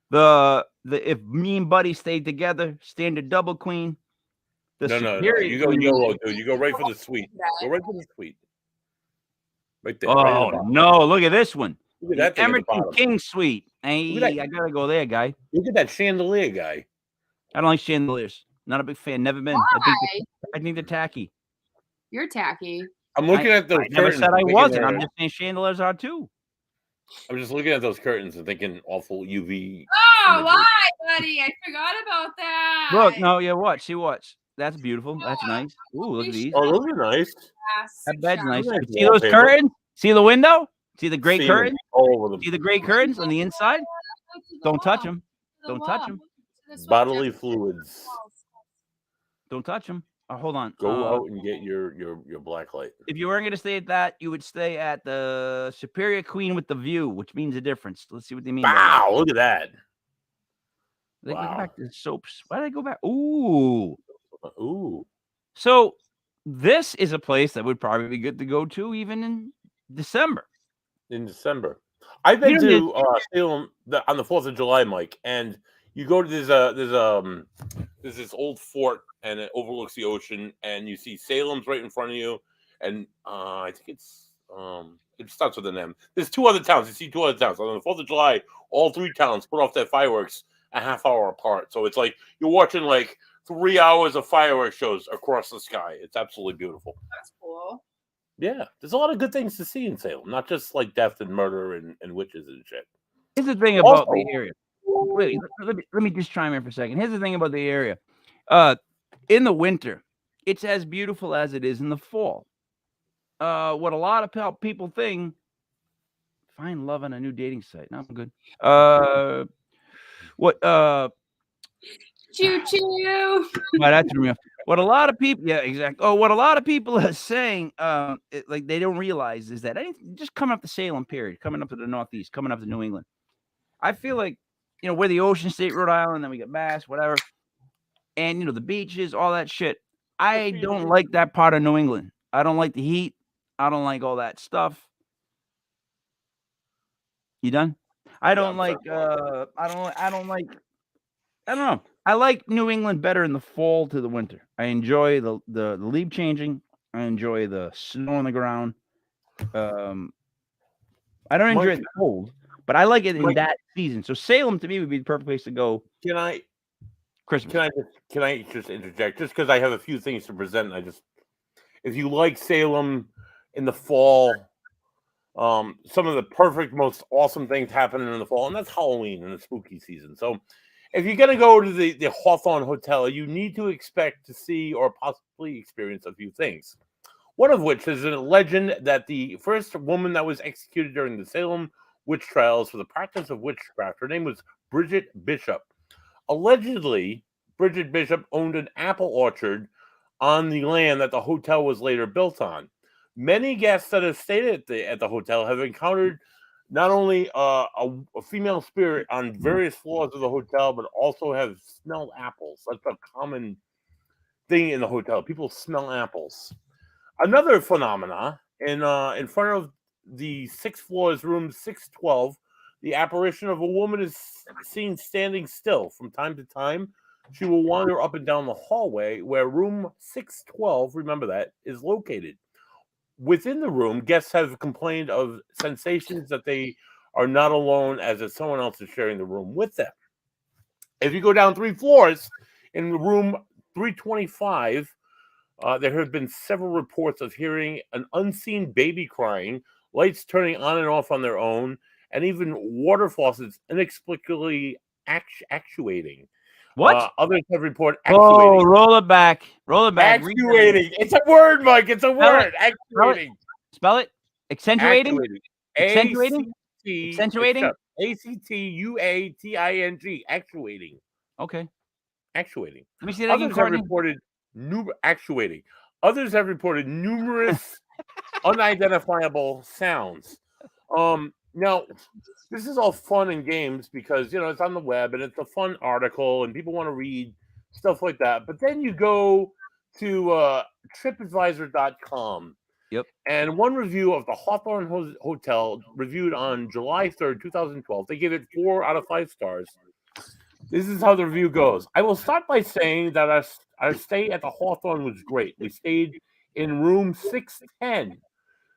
The if me and Buddy stayed together, standard double queen. The No. superior You go queen- YOLO, dude. You go right for the suite. Go right for the suite. Right there. right at the Oh bottom. no! Look at this one. Look at The that thing at the Emerson bottom. King Suite. Hey, Look at that. I gotta go there, guy. Look at that chandelier guy. I don't like chandeliers. Not a big fan. Never been. I think they're tacky. You're tacky. I'm looking at those I never curtains. said I and thinking wasn't. they're- I'm just saying chandeliers are too. I'm just looking at those curtains and thinking awful UV. Oh, why, buddy? I forgot about that. Look, no, yeah, watch. See, watch. That's beautiful. That's nice. Ooh, look at these. Oh, those are nice. Yes, That bed's nice. Nice See those wallpaper. curtains? See the window? See the great See 'em curtains? all over the See the great curtains on the inside? Don't touch them. Don't touch them. bodily fluids. Don't touch them. Oh, hold on. Go out and get your black light. If you weren't going to stay at that, you would stay at the Superior Queen with the view, which means a difference. Let's see what they mean. by that. Wow, look at that. They go Wow. back to the soaps. Why did they go back? Ooh. Ooh. So this is a place that would probably be good to go to even in December. In December. I've been You know, to Salem on the 4th of July, Mike, and you go to there's this old fort and it overlooks the ocean, and you see Salem's right in front of you, and I think it starts with an M. There's two other towns. You see two other towns. On the 4th of July, all three towns put off their fireworks a half hour apart. So it's like you're watching like 3 hours of fireworks shows across the sky. It's absolutely beautiful. That's cool. Yeah, there's a lot of good things to see in Salem, not just like death and murder and witches and shit. Here's the thing about Also- the area. Wait, let me just chime in for a second. Here's the thing about the area. In the winter, it's as beautiful as it is in the fall. What a lot of people think, find love on a new dating site. No, I'm good. What Choo choo. well, that's real. What a lot of people, yeah, exactly. Oh, what a lot of people are saying, like they don't realize is that just coming up to Salem, period, coming up to the Northeast, coming up to New England. I feel like, we're the Ocean State, Rhode Island, then we got Mass, whatever, and the beaches, all that shit. I don't like that part of New England. I don't like the heat. I don't like all that stuff. You done? I don't like. I don't like. I don't know. I like New England better in the fall to the winter. I enjoy the leaf changing. I enjoy the snow on the ground. I don't enjoy the cold, but I like it in that season. So Salem to me would be the perfect place to go. Christmas. Can I just interject? Just because I have a few things to present, if you like Salem in the fall, some of the perfect, most awesome things happen in the fall, and that's Halloween and the spooky season. So if you're going to go to the Hawthorne Hotel, you need to expect to see or possibly experience a few things. One of which is a legend that the first woman that was executed during the Salem witch trials for the practice of witchcraft, her name was Bridget Bishop. Allegedly, Bridget Bishop owned an apple orchard on the land that the hotel was later built on. Many guests that have stayed at the hotel have encountered not only a female spirit on various floors of the hotel, but also have smelled apples. That's a common thing in the hotel. People smell apples. Another phenomena in front of the 6th floor's room 612, the apparition of a woman is seen standing still. From time to time, she will wander up and down the hallway where room 612, remember that, is located. Within the room, guests have complained of sensations that they are not alone, as if someone else is sharing the room with them. If you go down 3 floors, in room 325, there have been several reports of hearing an unseen baby crying, lights turning on and off on their own, and even water faucets inexplicably actuating. What? Others have reported actuating. Oh, roll it back. Roll it back. Actuating. It's a word, Mike. It's a word. Actuating. Spell it. Accentuating. Accentuating. Accentuating. Accentuating. Actuating. Okay. Actuating. Let me see that again. Actuating. Others have reported numerous unidentifiable sounds. Now, this is all fun and games because it's on the web and it's a fun article and people want to read stuff like that. But then you go to TripAdvisor.com. Yep. And one review of the Hawthorne Hotel, reviewed on July 3rd, 2012, they gave it 4 out of 5 stars. This is how the review goes. I will start by saying that our stay at the Hawthorne was great. We stayed in room 610.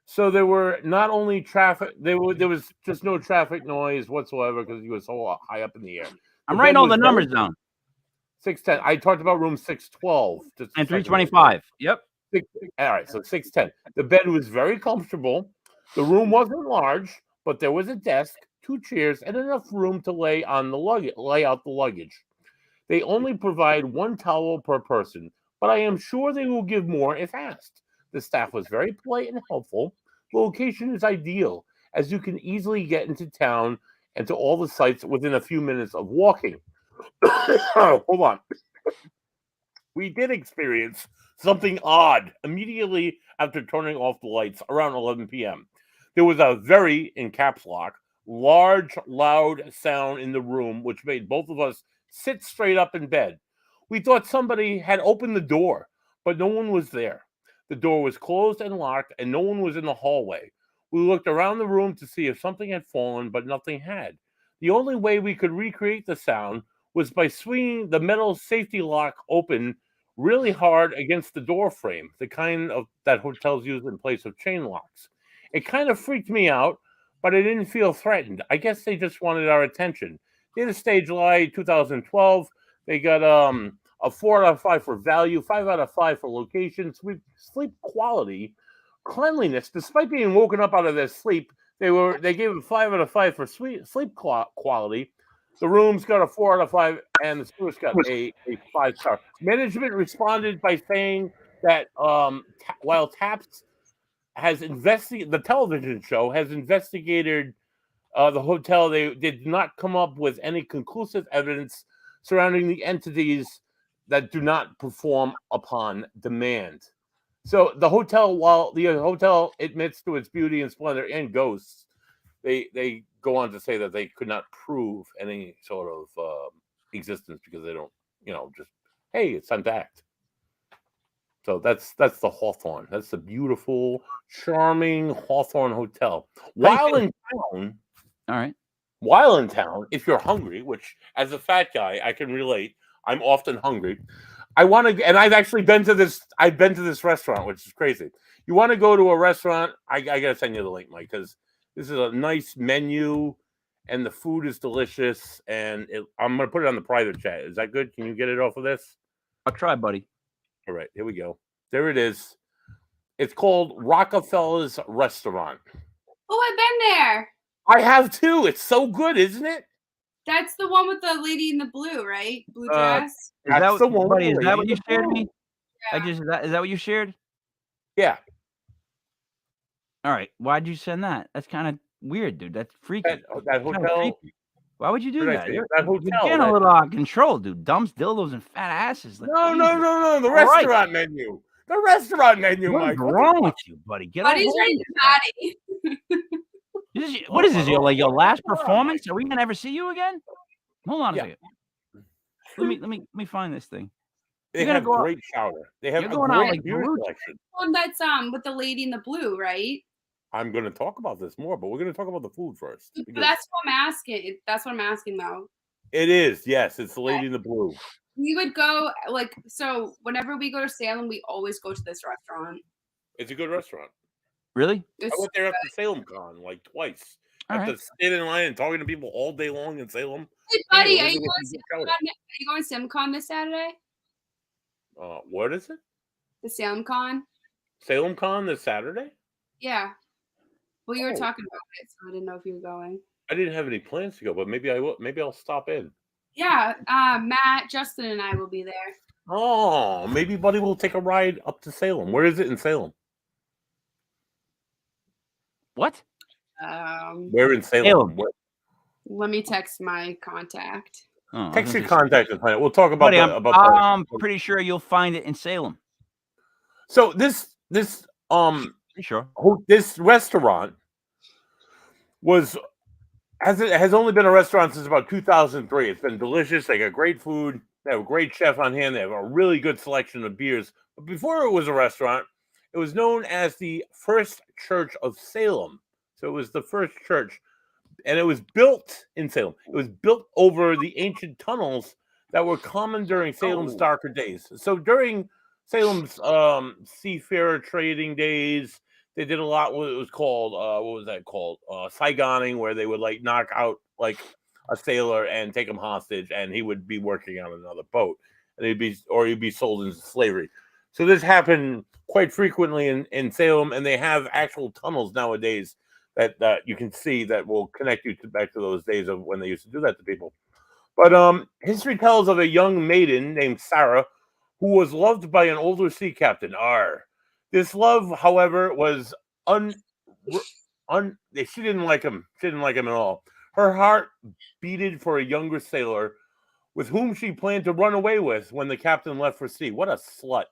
So there were not only traffic, there was just no traffic noise whatsoever because he was so high up in the air. I'm writing all the numbers down. 610. I talked about room 612. And 325. Yep. All right, so 610. The bed was very comfortable. The room wasn't large, but there was a desk, 2 chairs, and enough room to lay out the luggage. They only provide 1 towel per person, but I am sure they will give more if asked. The staff was very polite and helpful. The location is ideal, as you can easily get into town and to all the sites within a few minutes of walking. Hold on. We did experience something odd immediately after turning off the lights around 11 p.m. There was a very, in caps lock, large, loud sound in the room, which made both of us sit straight up in bed. We thought somebody had opened the door, but no one was there. The door was closed and locked, and no one was in the hallway. We looked around the room to see if something had fallen, but nothing had. The only way we could recreate the sound was by swinging the metal safety lock open really hard against the door frame, the kind of that hotels use in place of chain locks. It kind of freaked me out, but I didn't feel threatened. I guess they just wanted our attention. They had a stay July 2012. They got a 4 out of 5 for value, 5 out of 5 for location, sleep quality, cleanliness. Despite being woken up out of their sleep, they gave it 5 out of 5 for sleep quality. The room's got a 4 out of 5, and the service got a 5-star. Management responded by saying that while Taps has investigated, the television show has investigated the hotel, they did not come up with any conclusive evidence surrounding the entities that do not perform upon demand. So the hotel, while the hotel admits to its beauty and splendor and ghosts, they go on to say that they could not prove any sort of existence because they don't, just, hey, it's time to act. So that's the Hawthorne. That's the beautiful, charming Hawthorne Hotel. While in town, all right. While in town, if you're hungry, which as a fat guy I can relate, I'm often hungry. I want to, and I've actually been to this. I've been to this restaurant, which is crazy. You want to go to a restaurant? I gotta send you the link, Mike, because this is a nice menu, and the food is delicious. And I'm gonna put it on the private chat. Is that good? Can you get it off of this? I'll try, buddy. All right, here we go. There it is. It's called Rockefeller's Restaurant. Oh, I've been there. I have too. It's so good, isn't it? That's the one with the lady in the blue, right? Blue dress. Is that That's the one, buddy? Is with the that lady what in you the shared blue. me? Yeah. Is that what you shared? Yeah. All right. Why'd you send that? That's kind of weird, dude. That's freaky. That Kinda hotel. creepy. Why would you do What did I that? say? You're That hotel. getting a little out of control, dude. Dumps, dildos, and fat asses. Like, No. The All right. restaurant menu. The restaurant menu, What's Mike. wrong with you, buddy? Get Buddy's over right it. to Maddie. What is this? Your last Hold on, performance? Are we gonna ever see you again? Hold on a Yeah. second. Let me find this thing. They You're gonna have go out- great chowder. They have you're a going out great like beer Baruch. selection. One that's with the lady in the blue, right? I'm going to talk about this more, but we're going to talk about the food first. But because that's what I'm asking. That's what I'm asking though. it is, yes. It's the lady in the blue. We would go so whenever we go to Salem, we always go to this restaurant. It's a good restaurant. Really? I went there after Salem Con like twice. All After right. standing in line and talking to people all day long in Salem. Hey, buddy, Hey, are you we're gonna going to SimCon this Saturday? what is it? The Salem Con? Salem Con this Saturday? Yeah. Well, you were Oh. talking about it, so I didn't know if you were going. I didn't have any plans to go, but maybe I will. Maybe I'll stop in. Yeah, Matt, Justin, and I will be there. Oh, maybe Buddy will take a ride up to Salem. Where is it in Salem? What? Where in Salem? Salem. Where? Let me text my contact. Oh, I was Text gonna your say- contact and find it. We'll talk about Buddy, that. I'm pretty sure you'll find it in Salem. So this Pretty sure. this restaurant has only been a restaurant since about 2003. It's been delicious. They got great food. They have a great chef on hand. They have a really good selection of beers. But before it was a restaurant, it was known as the First Church of Salem. So it was the first church, and it was built in Salem. It was built over the ancient tunnels that were common during Salem's darker days. So during Salem's seafarer trading days, they did a lot. What it was called, what was that called? Saigoning, where they would like knock out like a sailor and take him hostage, and he would be working on another boat, and he'd be sold into slavery. So this happened quite frequently in Salem, and they have actual tunnels nowadays that you can see that will connect you back to those days of when they used to do that to people. But history tells of a young maiden named Sarah who was loved by an older sea captain. This love, however, was she didn't like him. She didn't like him at all. Her heart beated for a younger sailor with whom she planned to run away with when the captain left for sea. What a slut.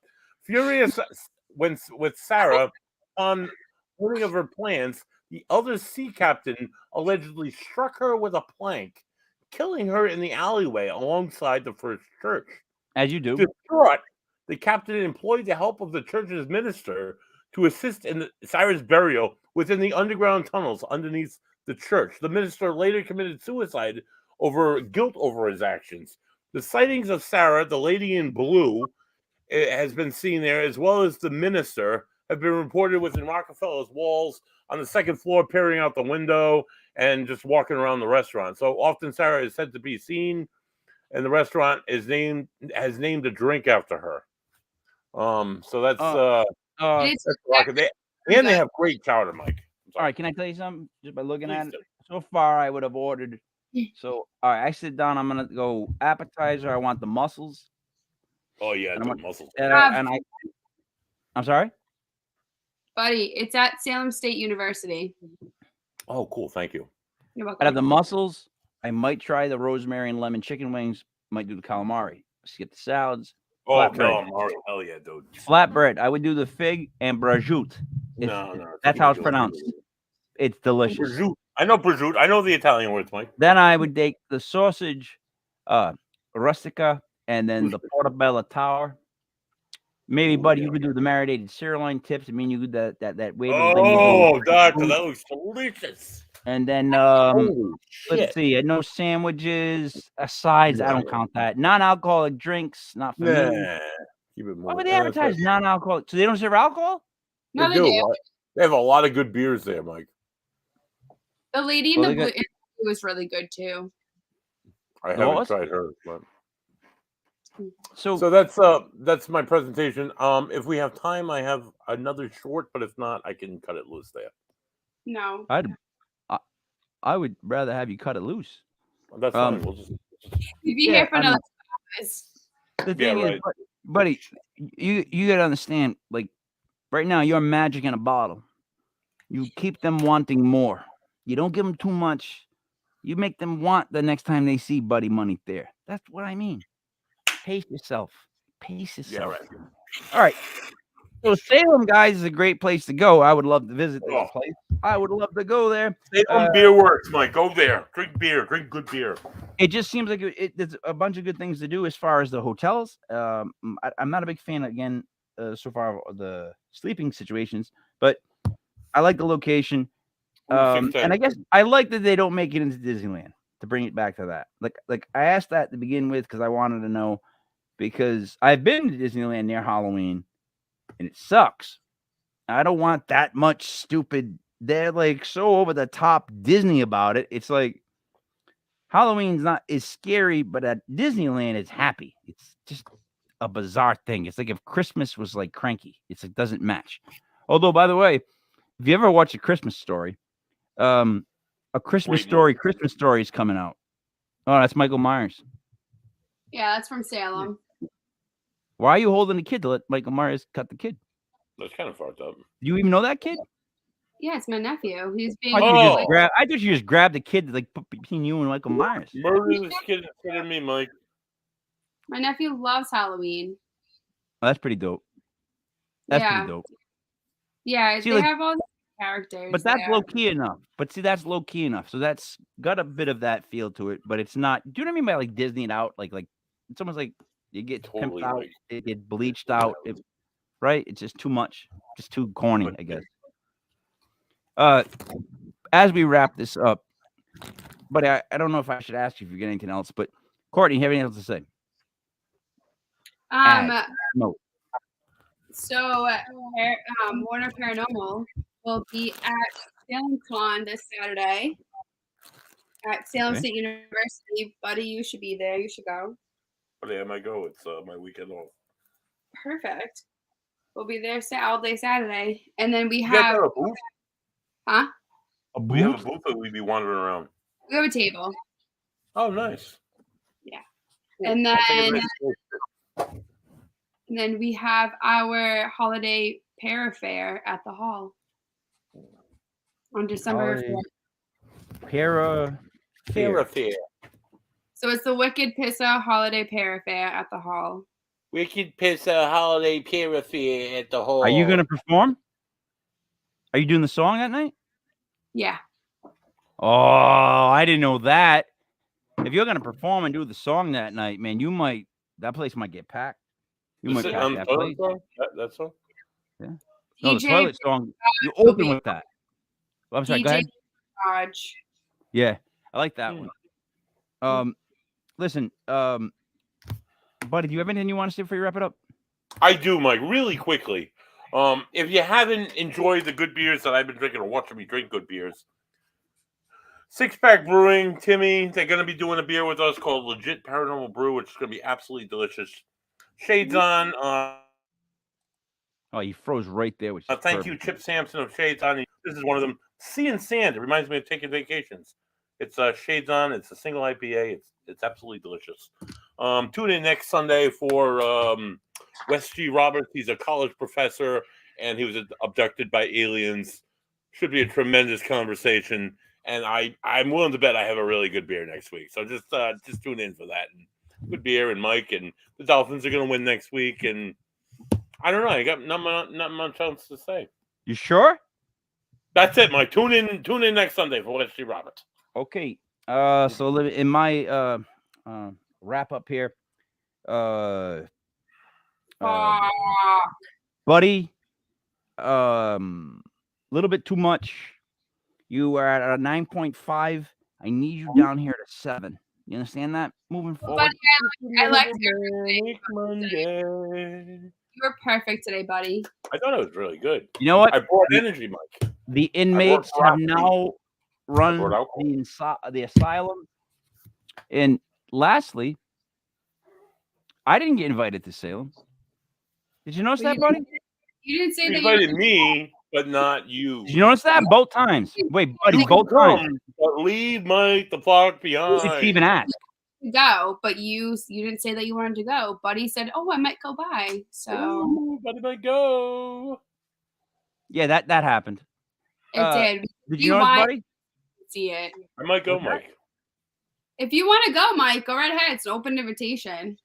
Furious with Sarah on learning of her plans, the other sea captain allegedly struck her with a plank, killing her in the alleyway alongside the first church. As you do. Distraught, the captain employed the help of the church's minister to assist in Sarah's burial within the underground tunnels underneath the church. The minister later committed suicide over guilt over his actions. The sightings of Sarah, the lady in blue, has been seen there, as well as the minister, have been reported within Rockefeller's walls on the second floor, peering out the window and just walking around the restaurant. So often Sarah is said to be seen, and the restaurant has named a drink after her. So that's Rocket. They have great chowder, Mike. All right, can I tell you something? Just by looking Please at it, do. so far I would have ordered So, all right, I sit down. I'm gonna go appetizer. I want the mussels. Oh yeah, And dude, muscles. I'm sorry. Buddy, it's at Salem State University. Oh, cool. Thank you. You're Out of welcome. the mussels, I might try the rosemary and lemon chicken wings. Might do the calamari. Skip the salads. Oh, Flatbread. calamari. Hell yeah, dude. Flatbread. I would do the fig and braciute. No. That's how it's pronounced. It's delicious. Prosciutto. I know prosciutto. I know the Italian words, Mike. Then I would take the sausage, rustica, and then the portobello tower. Maybe, buddy, you could do the marinated sirloin tips. I mean, you could that waving thing. Oh, doctor, that looks delicious. And then Holy let's shit. see, no sandwiches, sides. I don't count that. Non-alcoholic drinks, not for me. Nah. Keep it Why moving. would they advertise non-alcoholic? So they don't serve alcohol? No, They they do. do. Right? They have a lot of good beers there, Mike. The lady in Well, the they blue got- was really good too. I What haven't was? tried hers, but So so that's my presentation. If we have time, I have another short, but if not, I can cut it loose there. No. I would rather have you cut it loose. That's fine. We'll just We'd be Yeah, here for I mean- another 2 hours. The thing right. is, buddy, you gotta understand. Like right now, you're magic in a bottle. You keep them wanting more. You don't give them too much. You make them want the next time they see Buddy Money there. That's what I mean. Pace yourself. Pace yourself. right. All right. So Salem, guys, is a great place to go. I would love to visit this Oh. place. I would love to go there. Salem Beer Works, Mike. Go there. Drink beer. Drink good beer. It just seems like there's a bunch of good things to do as far as the hotels. I'm not a big fan, again, so far of the sleeping situations, but I like the location. And I guess I like that they don't make it into Disneyland, to bring it back to that. Like I asked that to begin with because I wanted to know, because I've been to Disneyland near Halloween and it sucks. I don't want that much stupid. They're like so over the top Disney about it. It's like Halloween's not is scary, but at Disneyland it's happy. It's just a bizarre thing. It's like if Christmas was like cranky. It's like doesn't match. Although, by the way, if you ever watch A Christmas Story, A Christmas Story is coming out. Oh, that's Michael Myers. Yeah, that's from Salem. Why are you holding the kid to let Michael Myers cut the kid? That's kind of fucked up. Do you even know that kid? Yeah, it's my nephew. He's being I Oh. thought you just grabbed the kid to like put between you and Michael Myers. Murder this kid instead of me, Mike. my nephew loves Halloween. Oh, that's pretty dope. That's Yeah. pretty dope. Yeah, See, they like- have all these characters. But that's there. low key enough. But see, that's low key enough. So that's got a bit of that feel to it. But it's not. Do you know what I mean by like Disney out? Like it's almost like you get Totally, pimped out, like- it get bleached out. Right? It's just too much. Just too corny, I guess. As we wrap this up, but I don't know if I should ask you if you get anything else. But Courtney, you have anything else to say? No. So Warner Paranormal will be at Salem Con this Saturday at Salem Okay. State University. Buddy, you should be there. You should go. But yeah, I might go. It's my weekend off. Perfect. We'll be there all day Saturday, and then we You guys have have a booth? huh? We have a booth that we'd be wandering around. We have a table, Oh, nice. and I'll take a then nice look. and then we have our holiday para-fair at the hall on December Holiday 4th. Fair. So it's the Wicked Pissa Holiday Para-fair at the hall. Wicked Pizza Holiday Pier Fair at the hall. Are you gonna perform? Are you doing the song that night? Yeah. Oh, I didn't know that. If you're gonna perform and do the song that night, man, that place might get packed. You might pack that place. That song? No, the DJ toilet song. You will open be- with that. Oh, I'm sorry. Go DJ ahead. Raj. Yeah, I like that one. Listen, buddy, do you have anything you want to say before you wrap it up? I do, Mike. Really quickly. If you haven't enjoyed the good beers that I've been drinking or watching me drink good beers, Six Pack Brewing, Timmy, they're going to be doing a beer with us called Legit Paranormal Brew, which is going to be absolutely delicious. Shades on. Oh, you froze right there. Which is Thank you, perfect. Chip Sampson of Shades on. This is one of them. Sea and Sand. It reminds me of taking vacations. It's Shades On. It's a single IPA. It's absolutely delicious. Tune in next Sunday for Wes G. Roberts. He's a college professor, and he was abducted by aliens. Should be a tremendous conversation, and I'm willing to bet I have a really good beer next week. So just tune in for that. And good beer, and Mike, and the Dolphins are going to win next week, and I don't know. I got not much else to say. You sure? That's it, Mike. Tune in next Sunday for Wes G. Roberts. Okay. So in my wrap up here, buddy, little bit too much. You are at a 9.5. I need you down here to 7. You understand that? Moving forward. Buddy, I liked Monday. you were perfect today, buddy. I thought it was really good. You know what? I brought energy, Mike. The inmates have now run brought the asylum. And lastly, I didn't get invited to Salem. Did you notice that, buddy? You didn't say You that invited me, but not you. Did you notice that? Both times. Wait, buddy, You both can times. come, but leave Mike the flock behind. Did you even ask? to go, but you didn't say that you wanted to go. Buddy said, "Oh, I might go by." So Ooh, buddy might go. Yeah, that happened. it did. Did you notice, buddy? To see it. I might go, Okay. Mike. If you want to go, Mike, go right ahead. It's an open invitation.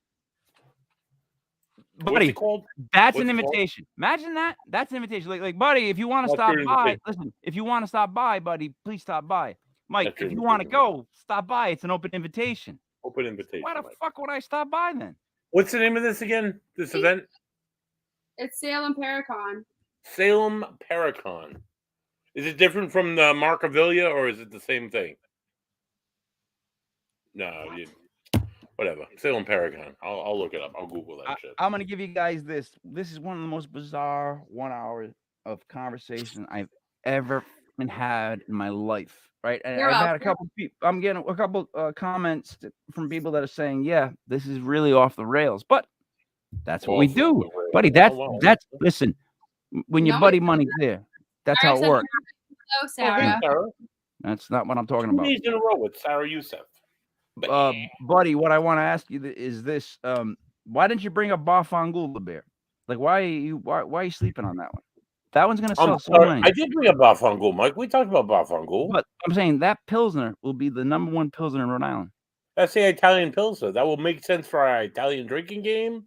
What's Buddy, it called? that's What's an it called? invitation. Imagine that. That's an invitation. Like, buddy, if you want to That's stop your by, invitation. listen. If you want to stop by, buddy, please stop by. Mike, That's your if you want to invitation. go, stop by. It's an open invitation. Open invitation. Why the Mike. fuck would I stop by then? What's the name of this again? This event? It's Salem Paracon. Salem Paracon. Is it different from the Markavilla, or is it the same thing? No, whatever. Salem Paracon. I'll look it up. I'll Google that shit. I'm gonna give you guys this. This is one of the most bizarre 1 hour of conversation I've ever had in my life. Right, and You're I've had a welcome. couple people. I'm getting a couple comments from people that are saying, "Yeah, this is really off the rails," but that's what we Off the do, rails. buddy. Oh, wow. That's listen. When your No, buddy it's not. money's there, that's Sarah how it said, works. "Hello, Oh, hey, Sarah." Sarah. That's not what I'm talking 2 about. days in a row with Sarah Youssef. Buddy, what I want to ask you is this: why didn't you bring up Bafangul the bear? Like, why are you sleeping on that one? That one's gonna sell I'm so sorry. many. I did bring up Bafangul, Mike. We talked about Bafangul. But I'm saying that Pilsner will be the number 1 Pilsner in Rhode Island. That's the Italian Pilsner. That will make sense for our Italian drinking game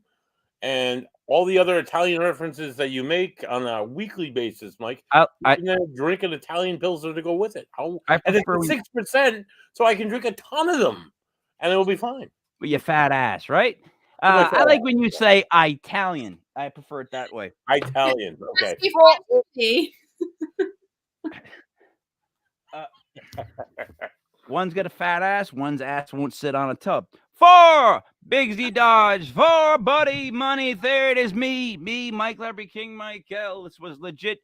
and all the other Italian references that you make on a weekly basis, Mike. I You can drink an Italian Pilsner to go with it. And it's prefer 6%, so I can drink a ton of them, and it will be fine. with your fat ass, right? my I fat like ass, when you say Italian. I prefer it that way. Italian. Okay. Before me. One's got a fat ass, one's ass won't sit on a tub. 4 Big Z Dodge, 4 Buddy Money. There it is, me, Mike Levery, King Michael. This was Legit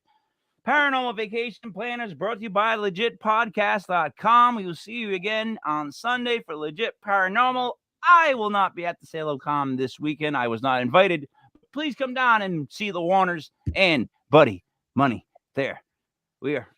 Paranormal Vacation Planners, brought to you by legitpodcast.com. We will see you again on Sunday for Legit Paranormal. I will not be at the SalemCon this weekend. I was not invited. Please come down and see the Warners and Buddy Money. There we are.